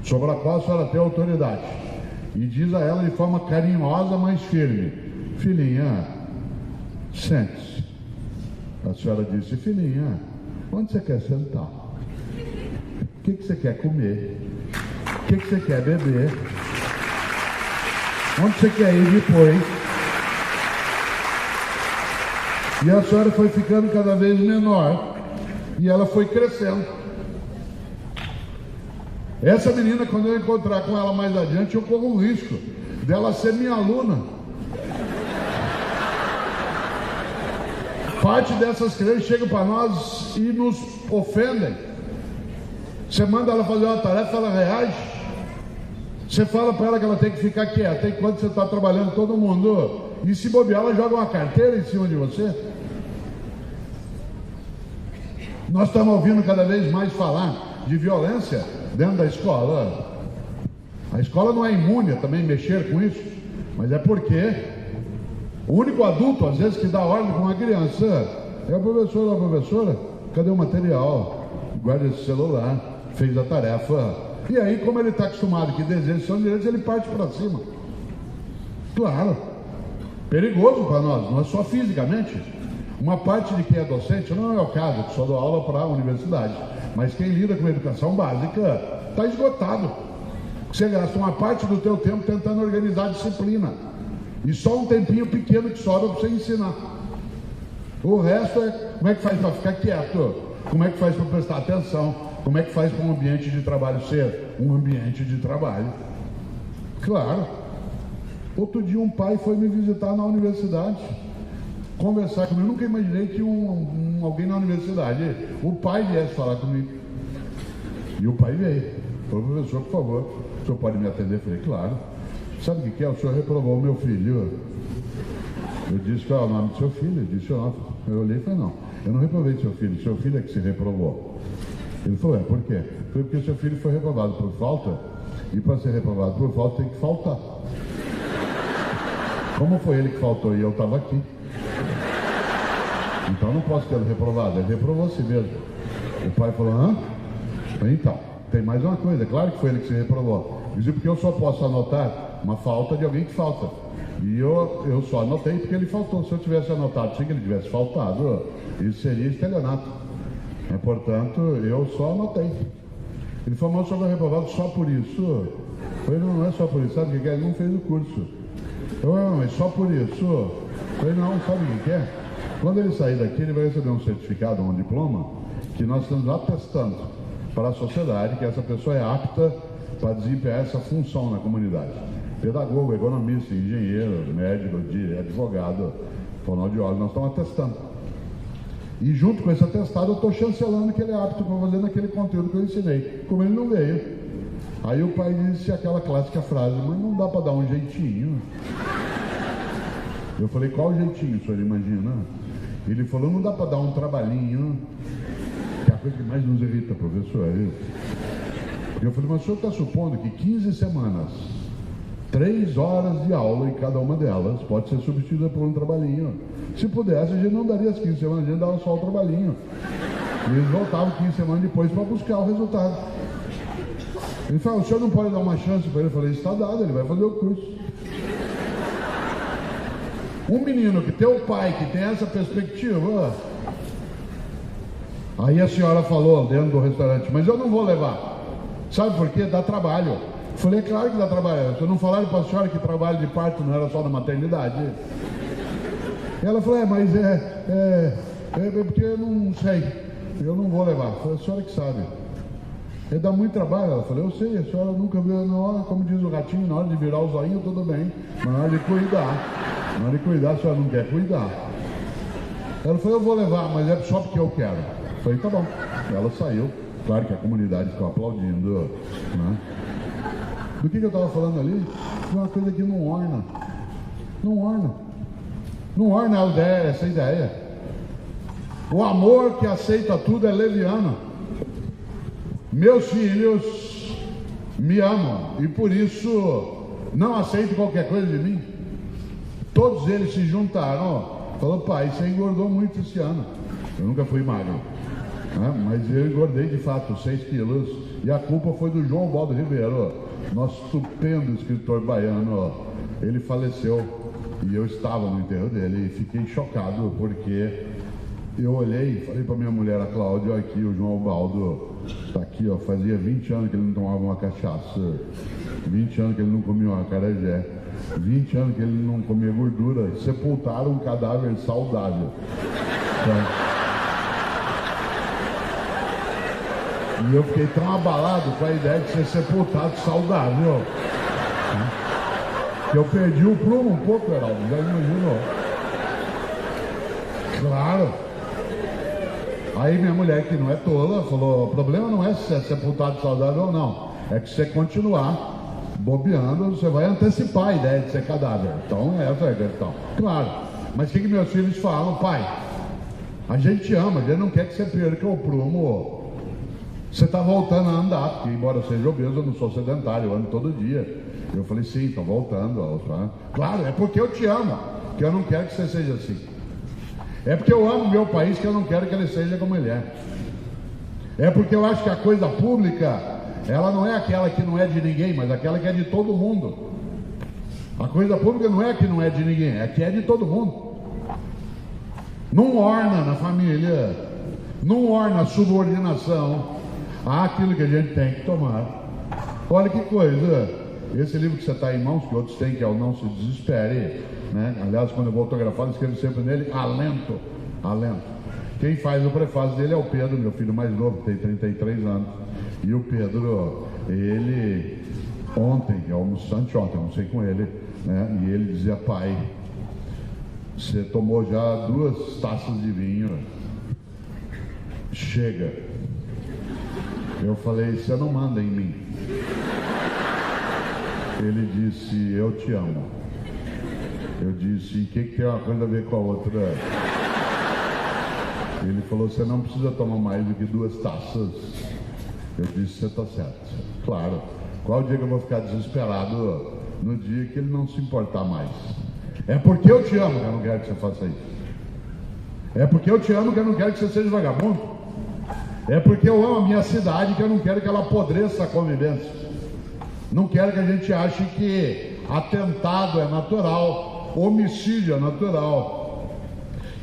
sobre a qual a senhora tem autoridade, e diz a ela de forma carinhosa, mas firme, filhinha, sente-se. A senhora disse, filhinha, onde você quer sentar? O que você quer comer? O que você quer beber? Onde você quer ir depois? E a senhora foi ficando cada vez menor e ela foi crescendo. Essa menina, quando eu encontrar com ela mais adiante, eu corro o risco dela ser minha aluna. Parte dessas crianças chegam para nós e nos ofendem. Você manda ela fazer uma tarefa, ela reage. Você fala para ela que ela tem que ficar quieta enquanto você está trabalhando, todo mundo. E se bobear, ela joga uma carteira em cima de você. Nós estamos ouvindo cada vez mais falar de violência dentro da escola. A escola não é imune a também mexer com isso, mas é porque o único adulto, às vezes, que dá ordem com uma criança é a professora. A professora, cadê o material? Guarda esse celular, fez a tarefa. E aí, como ele está acostumado que desejos são direitos, ele parte para cima. Claro, perigoso para nós, não é só fisicamente. Uma parte de quem é docente, não é o caso, que só dou aula para a universidade, mas quem lida com a educação básica está esgotado. Você gasta uma parte do teu tempo tentando organizar a disciplina e só um tempinho pequeno que sobra para você ensinar. O resto é como é que faz para ficar quieto, como é que faz para prestar atenção, como é que faz para um ambiente de trabalho ser um ambiente de trabalho. Claro. Outro dia um pai foi me visitar na universidade, conversar comigo. Eu nunca imaginei que alguém na universidade, o pai viesse falar comigo. E o pai veio. Falou, professor, por favor, o senhor pode me atender? Eu falei, claro. Sabe o que é? O senhor reprovou o meu filho. Eu disse, qual é o nome do seu filho? Ele disse, eu olhei e falei, não, eu não reprovei seu filho é que se reprovou. Ele falou, por quê? Foi porque seu filho foi reprovado por falta, e para ser reprovado por falta tem que faltar. Como foi ele que faltou e eu estava aqui? Então não posso ter reprovado, ele reprovou a si mesmo. O pai falou, hã? Então, tem mais uma coisa, claro que foi ele que se reprovou. Dizia porque eu só posso anotar uma falta de alguém que falta. E eu só anotei porque ele faltou. Se eu tivesse anotado sem que ele tivesse faltado, isso seria estelionato. Portanto, eu só anotei. Ele falou, mas o senhor foi reprovado só por isso? Eu falei, não é só por isso, sabe o que é? Ele não fez o curso. Eu falei, não, mas só por isso? Eu falei, não, sabe o que é? Quando ele sair daqui, ele vai receber um certificado, um diploma, que nós estamos atestando para a sociedade que essa pessoa é apta para desempenhar essa função na comunidade. Pedagogo, economista, engenheiro, médico, advogado, fonoaudiólogo, nós estamos atestando. E junto com esse atestado eu estou chancelando que ele é apto para fazer naquele conteúdo que eu ensinei. Como ele não veio, aí o pai disse aquela clássica frase, mas não dá para dar um jeitinho. Eu falei, qual jeitinho, o senhor imagina? Ele falou, não dá para dar um trabalhinho, que é a coisa que mais nos irrita, professor, é isso. Eu falei, mas o senhor está supondo que 15 semanas 3 horas de aula, e cada uma delas pode ser substituída por um trabalhinho. Se pudesse, a gente não daria as 15 semanas, a gente dava só o trabalhinho. E eles voltavam 15 semanas depois para buscar o resultado. Ele falou: o senhor não pode dar uma chance para ele? Eu falei: está dado, ele vai fazer o curso. Um menino que tem o pai, que tem essa perspectiva. Aí a senhora falou dentro do restaurante: mas eu não vou levar. Sabe por quê? Dá trabalho. Eu falei: é claro que dá trabalho. Vocês não falaram para a senhora que trabalho de parto não era só na maternidade? E ela falou: mas porque eu não sei, eu não vou levar. Eu falei: a senhora que sabe. Ele dá muito trabalho. Ela falou: eu sei, a senhora nunca viu. Na hora, como diz o ratinho, na hora de virar o zoinho, tudo bem. Mas na hora de cuidar, a senhora não quer cuidar. Ela falou: eu vou levar, mas é só porque eu quero. Eu falei: tá bom. Ela saiu. Claro que a comunidade ficou aplaudindo, né? Do que eu estava falando ali? Uma coisa que não orna. Não orna. Não orna a ideia, essa ideia. O amor que aceita tudo é leviano. Meus filhos me amam e por isso não aceitam qualquer coisa de mim. Todos eles se juntaram. Falou: pai, você engordou muito esse ano. Eu nunca fui magro, né? Mas eu engordei de fato 6 quilos. E a culpa foi do João Baldo Ribeiro, nosso estupendo escritor baiano. Ele faleceu e eu estava no enterro dele e fiquei chocado porque eu olhei e falei para minha mulher, a Cláudia: olha aqui, o João Baldo está aqui, ó, fazia 20 anos que ele não tomava uma cachaça, 20 anos que ele não comia uma acarajé, 20 anos que ele não comia gordura. Sepultaram um cadáver saudável. Então, e eu fiquei tão abalado com a ideia de ser sepultado saudável, que eu perdi o prumo um pouco, Heraldo, já imaginou? Claro. Aí minha mulher, que não é tola, falou: o problema não é se é sepultado saudável ou não, é que se você continuar bobeando, você vai antecipar a ideia de ser cadáver. Então essa é a questão. Claro. Mas o que meus filhos falam? pai, a gente ama, a gente não quer que você perca o prumo. Você está voltando a andar, porque embora eu seja obeso, eu não sou sedentário, eu ando todo dia. Eu falei: sim, estou voltando. Claro, é porque eu te amo, que eu não quero que você seja assim. É porque eu amo meu país, que eu não quero que ele seja como ele é. É porque eu acho que a coisa pública, ela não é aquela que não é de ninguém, mas aquela que é de todo mundo. A coisa pública não é que não é de ninguém, é que é de todo mundo. Não orna na família, não orna a subordinação àquilo que a gente tem que tomar. Olha que coisa. Esse livro que você está em mãos, que outros têm, que é o Não Se Desespere, né? Aliás, quando eu vou autografar, eu escrevo sempre nele: alento, alento. Quem faz o prefácio dele é o Pedro, meu filho mais novo, que tem 33 anos. E o Pedro, ele ontem, anteontem, almocei com ele, né? E ele dizia: pai, você tomou já 2 taças de vinho, chega. Eu falei: você não manda em mim. Ele disse: eu te amo. Eu disse: e o que tem uma coisa a ver com a outra? Ele falou: você não precisa tomar mais do que 2 taças. Eu disse: você está certo. Claro. Qual o dia que eu vou ficar desesperado? No dia que ele não se importar mais. É porque eu te amo que eu não quero que você faça isso. É porque eu te amo que eu não quero que você seja vagabundo. É porque eu amo a minha cidade que eu não quero que ela apodreça a convivência. Não quero que a gente ache que atentado é natural, homicídio é natural,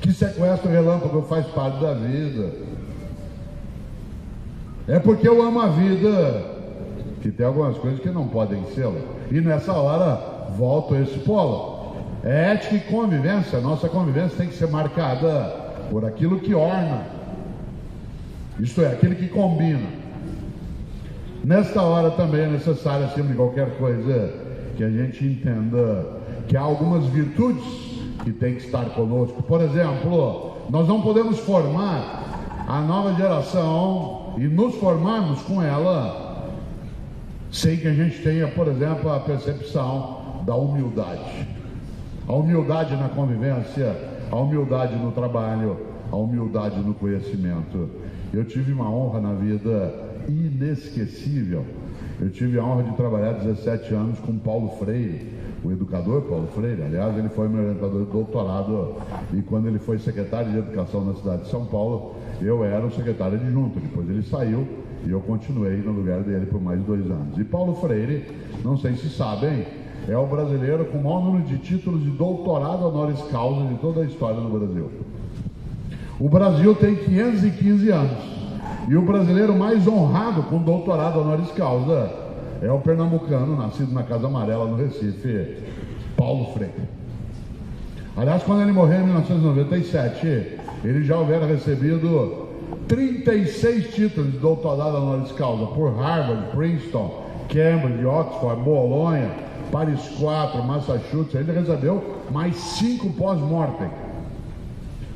que sequestro relâmpago faz parte da vida. É porque eu amo a vida que tem algumas coisas que não podem ser. E nessa hora volto a esse polo. É ética e convivência. Nossa convivência tem que ser marcada por aquilo que orna, isto é, aquilo que combina. Nesta hora também é necessário, acima de qualquer coisa, que a gente entenda que há algumas virtudes que têm que estar conosco. Por exemplo, nós não podemos formar a nova geração e nos formarmos com ela sem que a gente tenha, por exemplo, a percepção da humildade. A humildade na convivência, a humildade no trabalho, a humildade no conhecimento. Eu tive uma honra na vida inesquecível. Eu tive a honra de trabalhar 17 anos com Paulo Freire, o educador Paulo Freire. Aliás, ele foi meu orientador de doutorado, e quando ele foi secretário de Educação na cidade de São Paulo, eu era o secretário adjunto. Depois ele saiu e eu continuei no lugar dele por mais de 2 anos. E Paulo Freire, não sei se sabem, é o brasileiro com o maior número de títulos de doutorado honoris causa de toda a história do Brasil. O Brasil tem 515 anos. E o brasileiro mais honrado com doutorado honoris causa é o pernambucano, nascido na Casa Amarela, no Recife, Paulo Freire. Aliás, quando ele morreu em 1997, ele já houvera recebido 36 títulos de doutorado honoris causa por Harvard, Princeton, Cambridge, Oxford, Bolonha, Paris 4, Massachusetts. Ele recebeu mais 5 pós-mortem.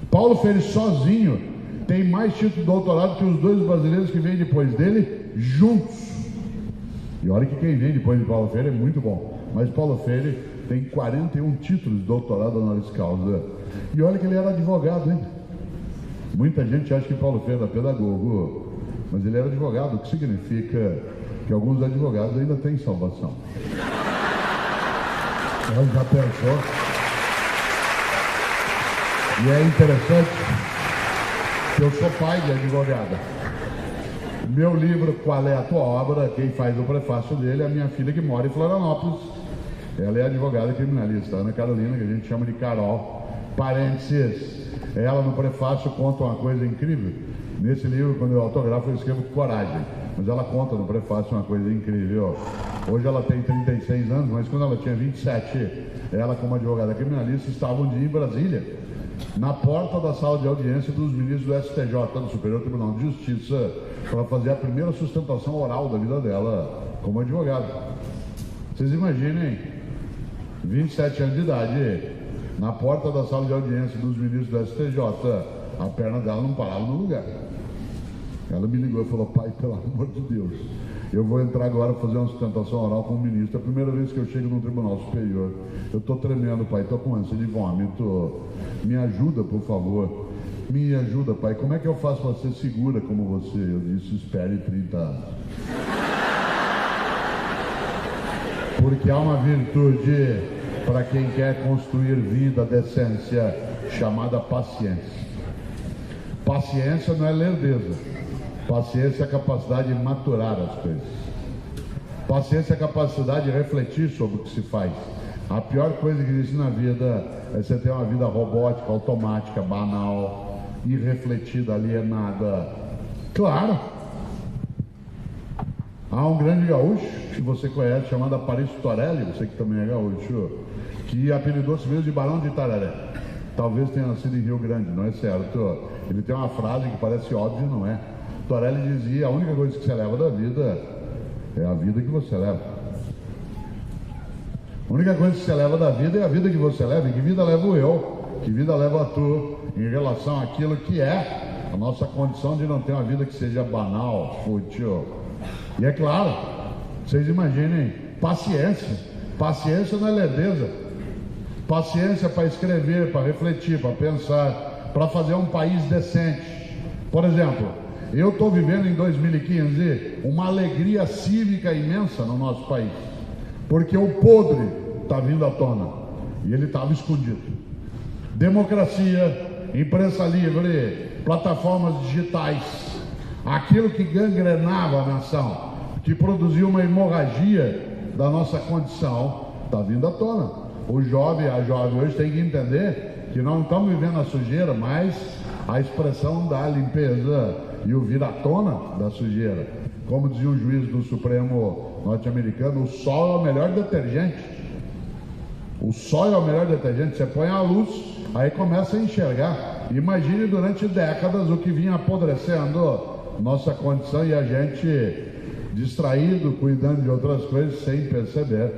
Paulo Freire sozinho tem mais títulos de doutorado que os 2 brasileiros que vêm depois dele juntos. E olha que quem vem depois de Paulo Freire é muito bom. Mas Paulo Freire tem 41 títulos de doutorado honoris causa. E olha que ele era advogado, hein? Muita gente acha que Paulo Freire era pedagogo, mas ele era advogado, o que significa que alguns advogados ainda têm salvação. Ela já pensou? E é interessante que eu sou pai de advogada. Meu livro, Qual é a Tua Obra? Quem faz o prefácio dele é a minha filha que mora em Florianópolis. Ela é advogada criminalista, Ana Carolina, que a gente chama de Carol. Parênteses, ela no prefácio conta uma coisa incrível. Nesse livro, quando eu autografo, eu escrevo coragem. Mas ela conta no prefácio uma coisa incrível. Hoje ela tem 36 anos, mas quando ela tinha 27, ela como advogada criminalista estava um dia em Brasília, na porta da sala de audiência dos ministros do STJ, do Superior Tribunal de Justiça, para fazer a primeira sustentação oral da vida dela como advogada. Vocês imaginem, 27 anos de idade, na porta da sala de audiência dos ministros do STJ, a perna dela não parava no lugar. Ela me ligou e falou: pai, pelo amor de Deus, eu vou entrar agora fazer uma sustentação oral com o ministro. É a primeira vez que eu chego no Tribunal Superior. Eu estou tremendo, pai, estou com ânsia de vômito. Me ajuda, por favor. Me ajuda, pai. Como é que eu faço para ser segura como você? Eu disse: espere 30 anos. Porque há uma virtude para quem quer construir vida, decência, chamada paciência. Paciência não é lerdeza. Paciência é a capacidade de maturar as coisas. Paciência é a capacidade de refletir sobre o que se faz. A pior coisa que existe na vida é você ter uma vida robótica, automática, banal, irrefletida, alienada. Claro! Há um grande gaúcho que você conhece, chamado Aparício Torelli, você que também é gaúcho, que apelidou-se mesmo de Barão de Itararé. Talvez tenha nascido em Rio Grande, não é certo? Ele tem uma frase que parece óbvia e não é. Torelli dizia: a única coisa que você leva da vida é a vida que você leva. A única coisa que você leva da vida é a vida que você leva. E que vida levo eu? Que vida leva tu em relação àquilo que é a nossa condição de não ter uma vida que seja banal, fútil. E é claro, vocês imaginem, paciência. Paciência não é lerdeza. Paciência para escrever, para refletir, para pensar, para fazer um país decente. Por exemplo, eu estou vivendo em 2015 uma alegria cívica imensa no nosso país, porque o podre está vindo à tona e ele estava escondido. Democracia, imprensa livre, plataformas digitais, aquilo que gangrenava a nação, que produziu uma hemorragia da nossa condição, está vindo à tona. O jovem, a jovem hoje tem que entender que não estamos vivendo a sujeira, mas a expressão da limpeza e o vir à tona da sujeira. Como dizia o juiz do Supremo norte-americano, o sol é o melhor detergente. O sol é o melhor detergente. Você põe a luz, aí começa a enxergar. Imagine durante décadas o que vinha apodrecendo nossa condição e a gente distraído, cuidando de outras coisas sem perceber.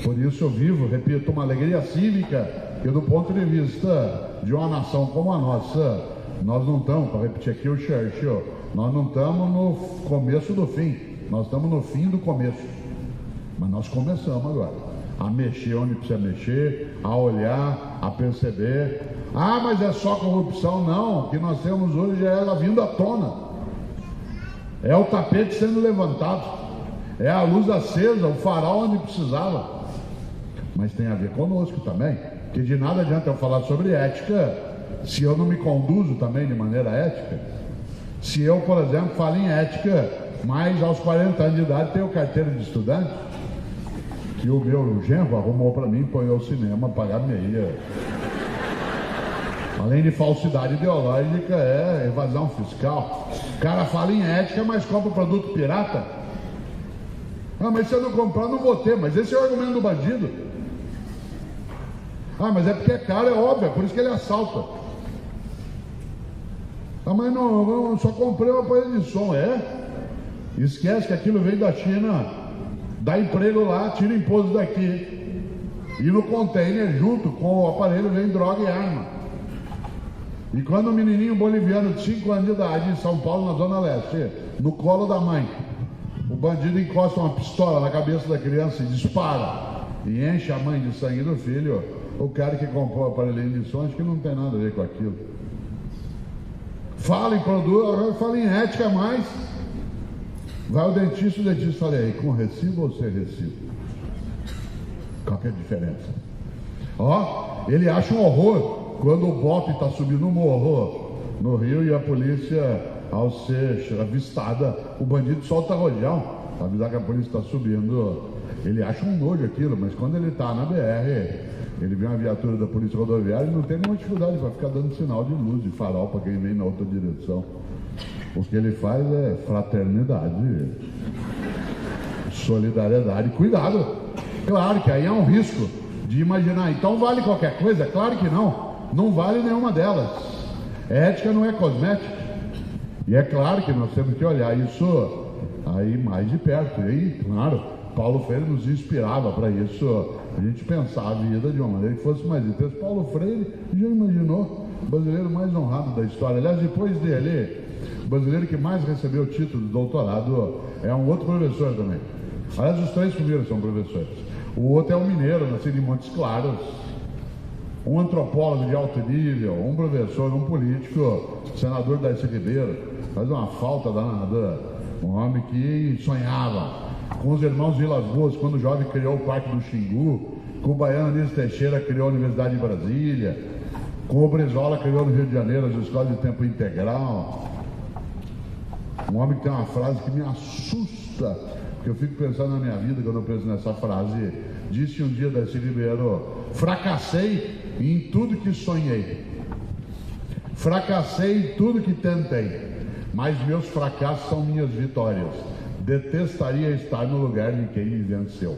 Por isso eu vivo, repito, uma alegria cívica que do ponto de vista de uma nação como a nossa, nós não estamos, para repetir aqui o Churchill, nós não estamos no começo do fim, nós estamos no fim do começo. Mas nós começamos agora a mexer onde precisa mexer, a olhar, a perceber. Ah, mas é só corrupção? Não, o que nós temos hoje é ela vindo à tona. É o tapete sendo levantado. É a luz acesa, o farol onde precisava. Mas tem a ver conosco também, porque de nada adianta eu falar sobre ética se eu não me conduzo também de maneira ética. Se eu, por exemplo, falo em ética, mas aos 40 anos de idade tenho carteira de estudante, que o meu genro arrumou para mim, põe ao cinema, pagar meia. Além de falsidade ideológica, é evasão fiscal. O cara fala em ética, mas compra produto pirata. Ah, mas se eu não comprar, não vou ter. Mas esse é o argumento do bandido. Ah, mas é porque é caro, é óbvio, é por isso que ele assalta. Ah, mas não, só comprei um aparelho de som. É? Esquece que aquilo veio da China, dá emprego lá, tira imposto daqui. E no container, junto com o aparelho, vem droga e arma. E quando um menininho boliviano de 5 anos de idade, em São Paulo, na Zona Leste, no colo da mãe, o bandido encosta uma pistola na cabeça da criança e dispara, e enche a mãe de sangue do filho, o cara que comprou o aparelhinho de som, acho que não tem nada a ver com aquilo. Fala em produto, fala em ética, mas vai o dentista fala aí, com recibo ou sem recibo? Qual que é a diferença? Ó, ele acha um horror quando o bote está subindo no morro no Rio e a polícia, ao ser avistada, o bandido solta rojão para avisar que a polícia está subindo. Ele acha um nojo aquilo, mas quando ele está na BR, ele vê uma viatura da polícia rodoviária e não tem nenhuma dificuldade para ficar dando sinal de luz, de farol para quem vem na outra direção. O que ele faz é fraternidade, solidariedade, cuidado. Claro que aí é um risco de imaginar, então vale qualquer coisa? Claro que não. Não vale nenhuma delas. Ética não é cosmética. E é claro que nós temos que olhar isso aí mais de perto. E aí, claro, Paulo Freire nos inspirava para isso, a gente pensar a vida de uma maneira que fosse mais intensa. Paulo Freire já imaginou o brasileiro mais honrado da história. Aliás, depois dele, o brasileiro que mais recebeu o título de doutorado é um outro professor também. Aliás, os 3 primeiros são professores. O outro é um mineiro, nascido em Montes Claros, um antropólogo de alto nível, um professor, um político, senador Darcy Ribeiro, faz uma falta danada, um homem que sonhava com os irmãos Vilas Boas, quando o jovem criou o Parque do Xingu, com o baiano Anísio Teixeira criou a Universidade de Brasília, com o Brizola criou no Rio de Janeiro as escolas de tempo integral. Um homem que tem uma frase que me assusta, porque eu fico pensando na minha vida quando eu penso nessa frase. Disse um dia Darcy Ribeiro: fracassei em tudo que sonhei, fracassei em tudo que tentei, mas meus fracassos são minhas vitórias. Detestaria estar no lugar de quem me venceu.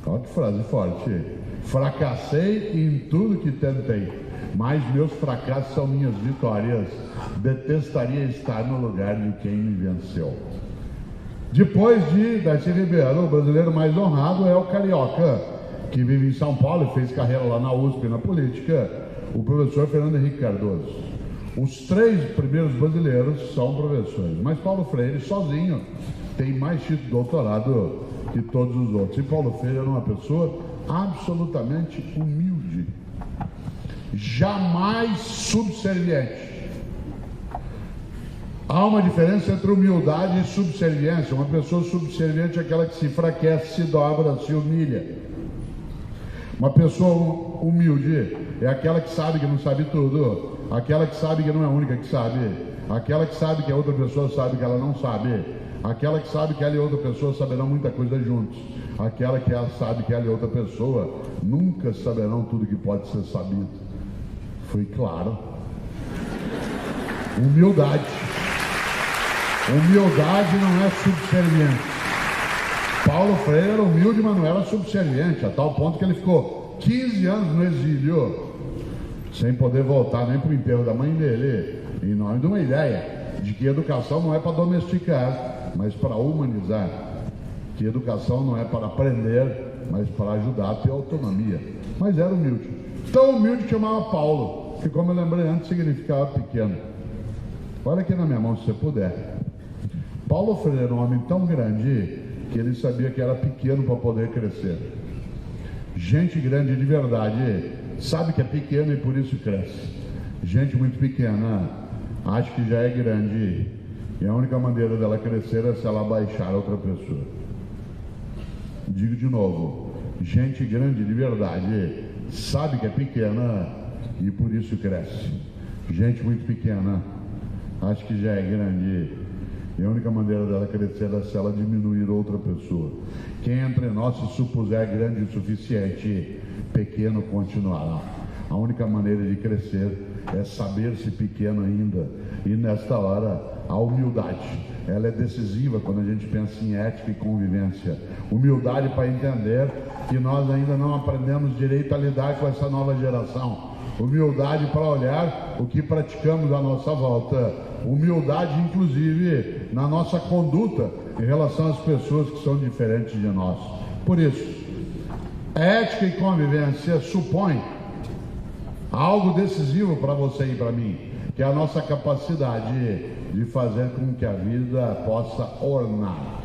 Olha que frase forte. Fracassei em tudo que tentei, mas meus fracassos são minhas vitórias. Detestaria estar no lugar de quem me venceu. Depois de Darcy Ribeiro, o brasileiro mais honrado é o carioca, que vive em São Paulo e fez carreira lá na USP na política, o professor Fernando Henrique Cardoso. Os 3 primeiros brasileiros são professores, mas Paulo Freire sozinho tem mais título de doutorado que todos os outros. E Paulo Freire era uma pessoa absolutamente humilde, jamais subserviente. Há uma diferença entre humildade e subserviência. Uma pessoa subserviente é aquela que se enfraquece, se dobra, se humilha. Uma pessoa humilde é aquela que sabe que não sabe tudo, aquela que sabe que não é a única que sabe, aquela que sabe que a outra pessoa sabe que ela não sabe, aquela que sabe que ela e outra pessoa saberão muita coisa juntos, aquela que ela sabe que ela e outra pessoa nunca saberão tudo que pode ser sabido. Foi claro. Humildade. Humildade não é subserviente. Paulo Freire era humilde, mas não era subserviente, a tal ponto que ele ficou 15 anos no exílio, sem poder voltar nem para o enterro da mãe dele, em nome de uma ideia de que educação não é para domesticar, mas para humanizar. Que educação não é para aprender, mas para ajudar a ter autonomia. Mas era humilde. Tão humilde que chamava Paulo, que, como eu lembrei antes, significava pequeno. Olha aqui na minha mão, se você puder. Paulo Freire era um homem tão grande que ele sabia que era pequeno para poder crescer. Gente grande de verdade sabe que é pequeno e por isso cresce. Gente muito pequena acha que já é grande E a única maneira dela crescer é se ela baixar outra pessoa. Digo de novo, gente grande de verdade sabe que é pequena e por isso cresce. Gente muito pequena acha que já é grande e a única maneira dela crescer é se ela diminuir outra pessoa. Quem entre nós se supuser grande o suficiente, pequeno continuará. A única maneira de crescer é saber-se pequeno ainda. E nesta hora, a humildade, ela é decisiva quando a gente pensa em ética e convivência. Humildade para entender que nós ainda não aprendemos direito a lidar com essa nova geração. Humildade para olhar o que praticamos à nossa volta. Humildade, inclusive, na nossa conduta em relação às pessoas que são diferentes de nós. Por isso, ética e convivência supõe algo decisivo para você e para mim, que é a nossa capacidade de fazer com que a vida possa ornar.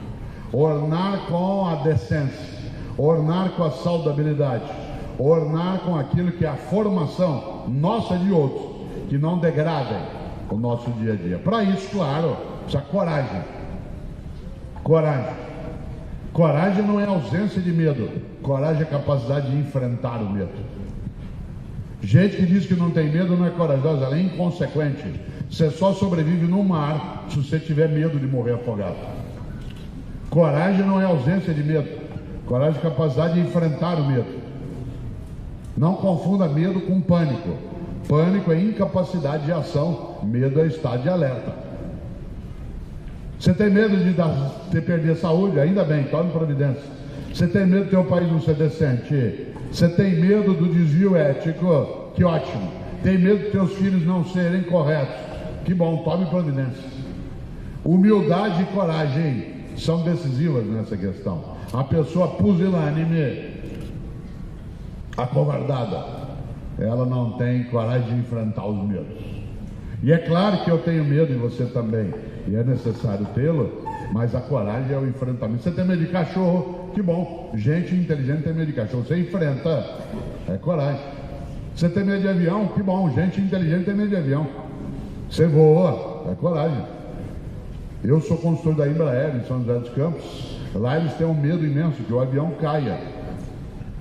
Ornar com a decência, ornar com a saudabilidade, ornar com aquilo que é a formação nossa e de outros, que não degradem o nosso dia a dia. Para isso, claro, precisa coragem. Coragem. Coragem não é ausência de medo. Coragem é capacidade de enfrentar o medo. Gente que diz que não tem medo não é corajosa, ela é inconsequente. Você só sobrevive no mar se você tiver medo de morrer afogado. Coragem não é ausência de medo. Coragem é capacidade de enfrentar o medo. Não confunda medo com pânico. Pânico é incapacidade de ação, medo é estado de alerta. Você tem medo de perder a saúde? Ainda bem, tome providência. Você tem medo do teu país não ser decente? Você tem medo do desvio ético? Que ótimo. Tem medo dos teus filhos não serem corretos? Que bom, tome providência. Humildade e coragem são decisivas nessa questão. A pessoa pusilânime, acovardada, ela não tem coragem de enfrentar os medos. E é claro que eu tenho medo e você também, e é necessário tê-lo, mas a coragem é o enfrentamento. Você tem medo de cachorro? Que bom, gente inteligente tem medo de cachorro. Você enfrenta, é coragem. Você tem medo de avião? Que bom, gente inteligente tem medo de avião. Você voa, é coragem. Eu sou consultor da Embraer em São José dos Campos. Lá eles têm um medo imenso que o avião caia.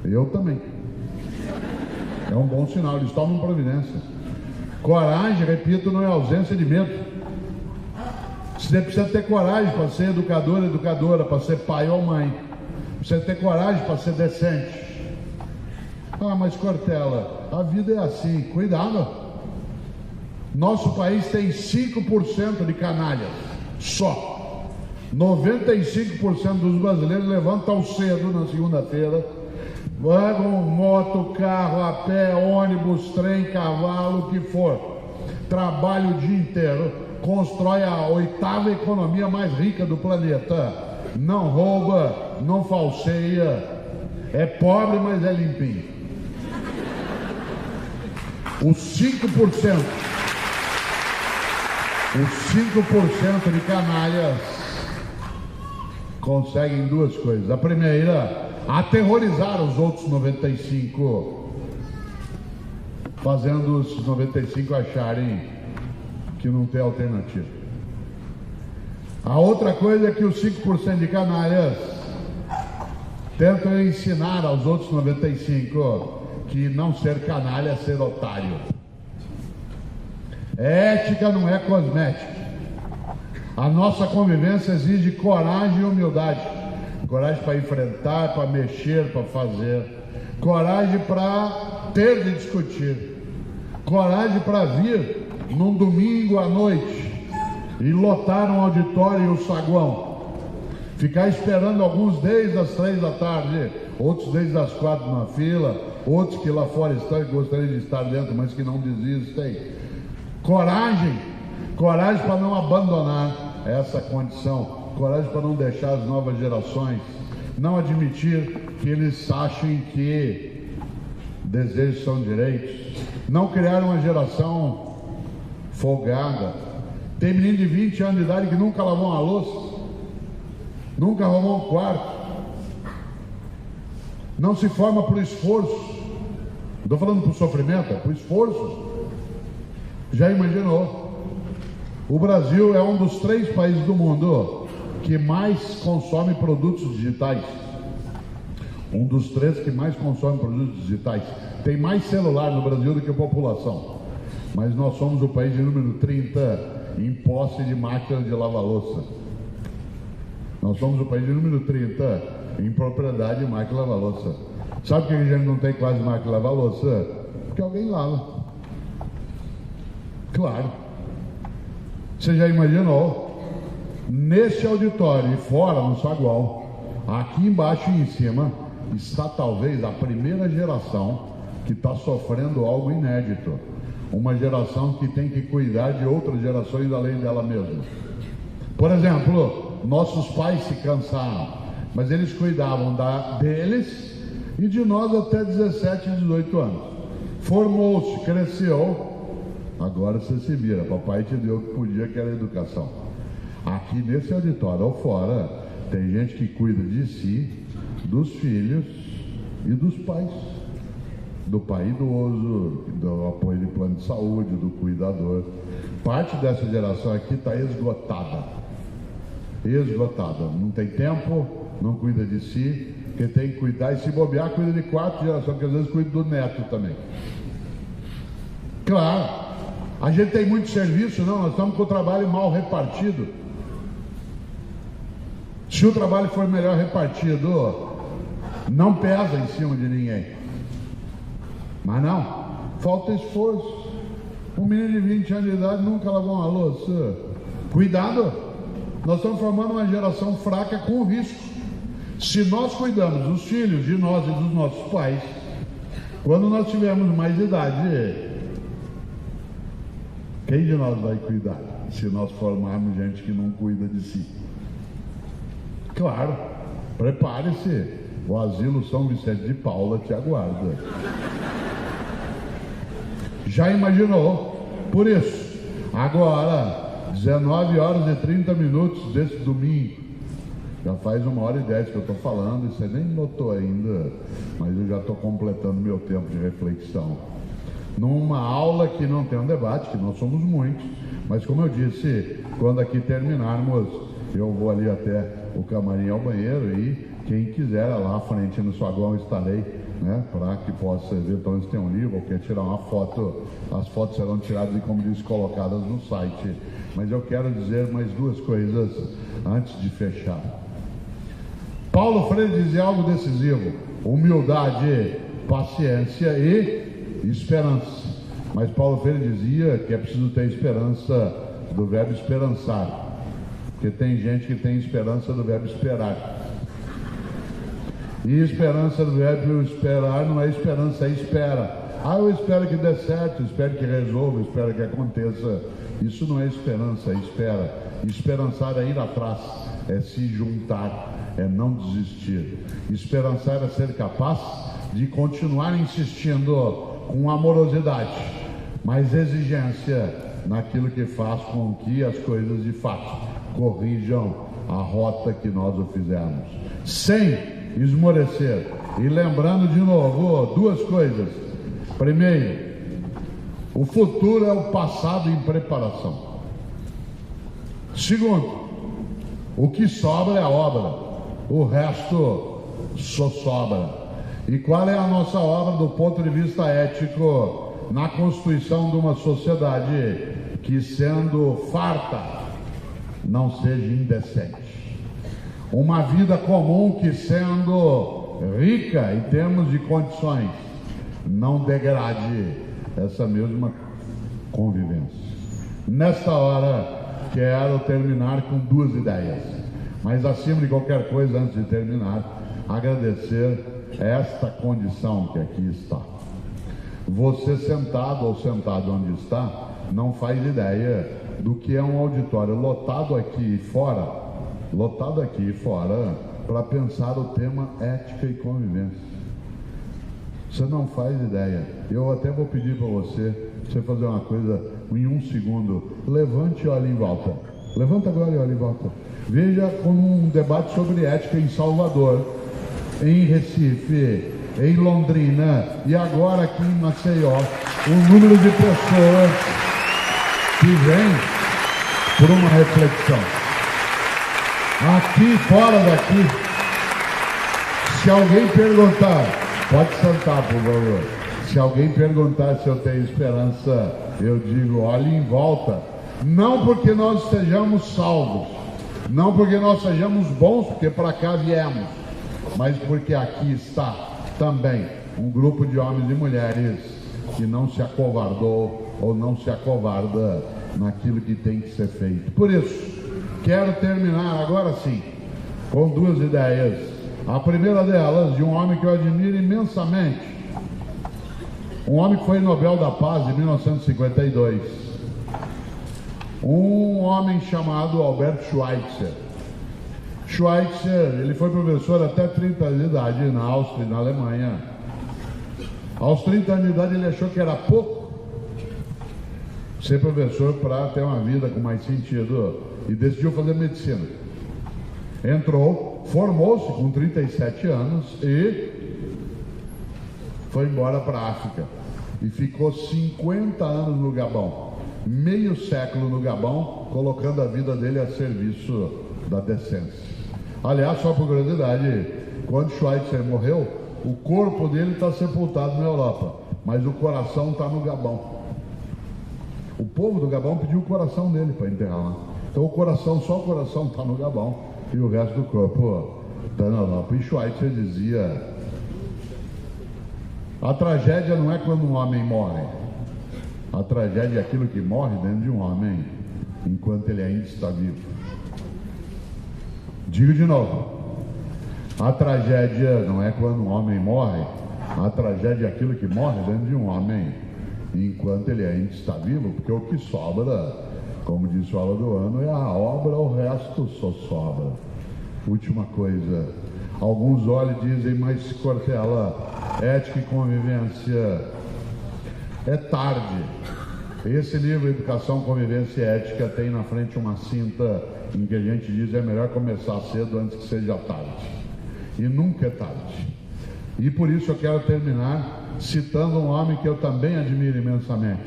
Eu também. É um bom sinal, eles tomam providência. Coragem, repito, não é ausência de medo. Você precisa ter coragem para ser educador, educadora, para ser pai ou mãe. Precisa ter coragem para ser decente. Ah, mas Cortella, a vida é assim, cuidado. Nosso país tem 5% de canalhas, só. 95% dos brasileiros levantam cedo na segunda-feira, pegam moto, carro, a pé, ônibus, trem, cavalo, o que for. Trabalha o dia inteiro, constrói a 8ª economia mais rica do planeta. Não rouba, não falseia, é pobre, mas é limpinho. Os 5% de canalhas conseguem duas coisas. A primeira, aterrorizar os outros 95, fazendo os 95 acharem que não tem alternativa. A outra coisa é que os 5% de canalhas tentam ensinar aos outros 95 que não ser canalha é ser otário. Ética não é cosmética. A nossa convivência exige coragem e humildade. Coragem para enfrentar, para mexer, para fazer. Coragem para ter de discutir. Coragem para vir num domingo à noite e lotar um auditório e um saguão. Ficar esperando alguns desde as 3 da tarde, outros desde as 4 na fila, outros que lá fora estão e gostariam de estar dentro, mas que não desistem. Coragem para não abandonar essa condição, coragem para não deixar as novas gerações, não admitir que eles achem que desejos são direitos, não criar uma geração folgada. Tem menino de 20 anos de idade que nunca lavou uma louça, nunca arrumou um quarto, não se forma por esforço. Não estou falando por sofrimento, é por esforço. Já imaginou? O Brasil é um dos 3 países do mundo que mais consome produtos digitais. Um dos 3 que mais consome produtos digitais. Tem mais celular no Brasil do que população. Mas nós somos o país de número 30 em posse de máquina de lavar louça. Nós somos o país de número 30 em propriedade de máquina de lavar louça. Sabe por que a gente não tem quase máquina de lavar louça? Porque alguém lava. Claro. Você já imaginou? Nesse auditório e fora, no saguão, aqui embaixo e em cima, está talvez a primeira geração que está sofrendo algo inédito. Uma geração que tem que cuidar de outras gerações além dela mesma. Por exemplo, nossos pais se cansaram, mas eles cuidavam deles e de nós até 17, 18 anos. Formou-se, cresceu, agora você se vira, papai te deu o que podia, que era educação. Aqui nesse auditório ou fora, tem gente que cuida de si, dos filhos e dos pais. Do pai idoso, do apoio de plano de saúde, do cuidador. Parte dessa geração aqui está esgotada. Esgotada. Não tem tempo, não cuida de si, porque tem que cuidar, e se bobear, cuida de 4 gerações, que às vezes cuida do neto também. Claro, a gente tem muito serviço, não, nós estamos com o trabalho mal repartido. Se o trabalho for melhor repartido, não pesa em cima de ninguém. Mas não, falta esforço. Um menino de 20 anos de idade nunca lavou uma louça. Cuidado, nós estamos formando uma geração fraca com risco. Se nós cuidamos dos filhos de nós e dos nossos pais, quando nós tivermos mais idade, quem de nós vai cuidar? Se nós formarmos gente que não cuida de si. Claro, prepare-se, o asilo São Vicente de Paula te aguarda. Já imaginou? Por isso, agora, 19 horas e 30 minutos desse domingo, já faz 1h10 que eu estou falando, e você nem notou ainda, mas eu já estou completando meu tempo de reflexão. Numa aula que não tem um debate, que nós somos muitos, mas como eu disse, quando aqui terminarmos, eu vou ali até o camarim ao banheiro e quem quiser lá à frente no saguão estarei, né, para que possa eventualmente ter um livro ou quer tirar uma foto. As fotos serão tiradas e, como disse, colocadas no site. Mas eu quero dizer mais 2 coisas antes de fechar. Paulo Freire dizia algo decisivo: humildade, paciência e esperança. Mas Paulo Freire dizia que é preciso ter esperança do verbo esperançar, porque tem gente que tem esperança do verbo esperar. E esperança do verbo esperar não é esperança, é espera. Eu espero que dê certo, espero que resolva, espero que aconteça. Isso não é esperança, é espera. Esperançar é ir atrás, é se juntar, é não desistir. Esperançar é ser capaz de continuar insistindo com amorosidade, mas exigência naquilo que faz com que as coisas de fato corrijam a rota que nós o fizemos, sem esmorecer. E lembrando de novo 2 coisas. Primeiro, o futuro é o passado em preparação. Segundo, o que sobra é a obra, o resto só sobra. E qual é a nossa obra do ponto de vista ético na constituição de uma sociedade que, sendo farta, não seja indecente? Uma vida comum que, sendo rica em termos de condições, não degrade essa mesma convivência. Nesta hora, quero terminar com 2 ideias. Mas, acima de qualquer coisa, antes de terminar, agradecer esta condição que aqui está. Você sentado ou sentado onde está, não faz ideia do que é um auditório lotado aqui fora, para pensar o tema ética e convivência. Você não faz ideia. Eu até vou pedir para você fazer uma coisa em 1 segundo. Levante e olhe em volta. Levanta agora e olhe em volta. Veja como um debate sobre ética em Salvador, em Recife, em Londrina e agora aqui em Maceió. O número de pessoas que vêm por uma reflexão. Aqui, fora daqui, se alguém perguntar, pode sentar, por favor. Se alguém perguntar se eu tenho esperança, eu digo, olhe em volta. Não porque nós estejamos salvos, não porque nós sejamos bons, porque para cá viemos, mas porque aqui está também um grupo de homens e mulheres que não se acovardou ou não se acovarda naquilo que tem que ser feito. Por isso, quero terminar agora sim com duas ideias. A primeira delas, de um homem que eu admiro imensamente, um homem que foi Nobel da Paz em 1952, um homem chamado Albert Schweitzer. Schweitzer, ele foi professor até 30 anos de idade na Áustria e na Alemanha. Aos 30 anos de idade ele achou que era pouco ser professor para ter uma vida com mais sentido e decidiu fazer medicina. Entrou, formou-se com 37 anos e foi embora para a África e ficou 50 anos no Gabão, meio século no Gabão, colocando a vida dele a serviço da decência. Aliás, só por curiosidade, quando Schweitzer morreu, o corpo dele está sepultado na Europa, mas o coração está no Gabão. O povo do Gabão pediu o coração dele para enterrar lá. Então só o coração está no Gabão e o resto do corpo está na Europa. E Schweitzer dizia: a tragédia não é quando um homem morre, a tragédia é aquilo que morre dentro de um homem enquanto ele ainda está vivo. Digo de novo, a tragédia não é quando um homem morre, a tragédia é aquilo que morre dentro de um homem enquanto ele ainda está vivo, porque o que sobra, como disse o Aladoano, é a obra, o resto só sobra. Última coisa, alguns olhos dizem, mas Cortella, ética e convivência é tarde. Esse livro, Educação, Convivência e Ética, tem na frente uma cinta em que a gente diz é melhor começar cedo antes que seja tarde. E nunca é tarde. E por isso eu quero terminar citando um homem que eu também admiro imensamente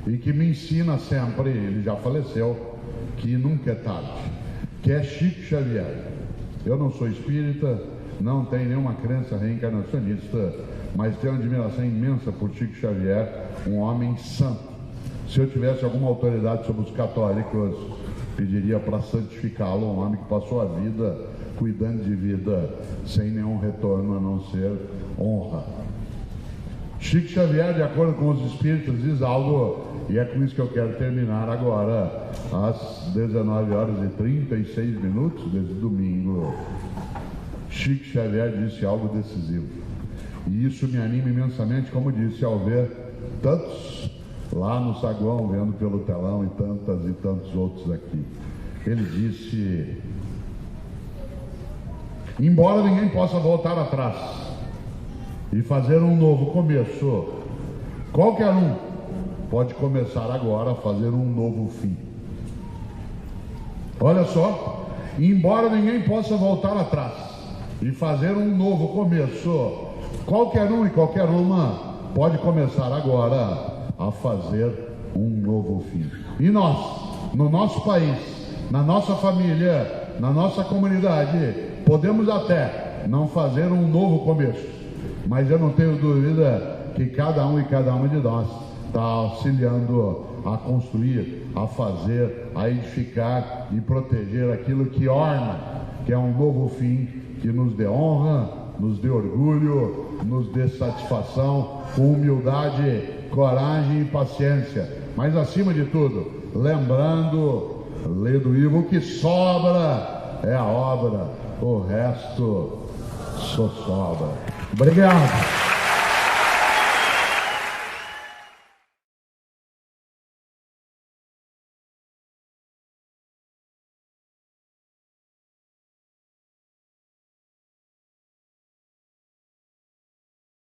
e que me ensina sempre, ele já faleceu, que nunca é tarde, que é Chico Xavier. Eu não sou espírita, não tenho nenhuma crença reencarnacionista, mas tenho uma admiração imensa por Chico Xavier, um homem santo. Se eu tivesse alguma autoridade sobre os católicos, pediria para santificá-lo, um homem que passou a vida cuidando de vida sem nenhum retorno a não ser honra. Chico Xavier, de acordo com os espíritos, diz algo, e é com isso que eu quero terminar agora, às 19 horas e 36 minutos desse domingo. Chico Xavier disse algo decisivo, e isso me anima imensamente, como disse, ao ver tantos lá no saguão, vendo pelo telão, e tantos outros aqui. Ele disse: embora ninguém possa voltar atrás e fazer um novo começo, qualquer um pode começar agora a fazer um novo fim. Olha só, embora ninguém possa voltar atrás e fazer um novo começo, qualquer um e qualquer uma pode começar agora a fazer um novo fim. E nós, no nosso país, na nossa família, na nossa comunidade, podemos até não fazer um novo começo, mas eu não tenho dúvida que cada um e cada uma de nós está auxiliando a construir, a fazer, a edificar e proteger aquilo que orna, que é um novo fim que nos dê honra, nos dê orgulho, nos dê satisfação, com humildade, coragem e paciência. Mas acima de tudo, lembrando, lê do livro, o que sobra é a obra, o resto só sobra. Obrigado.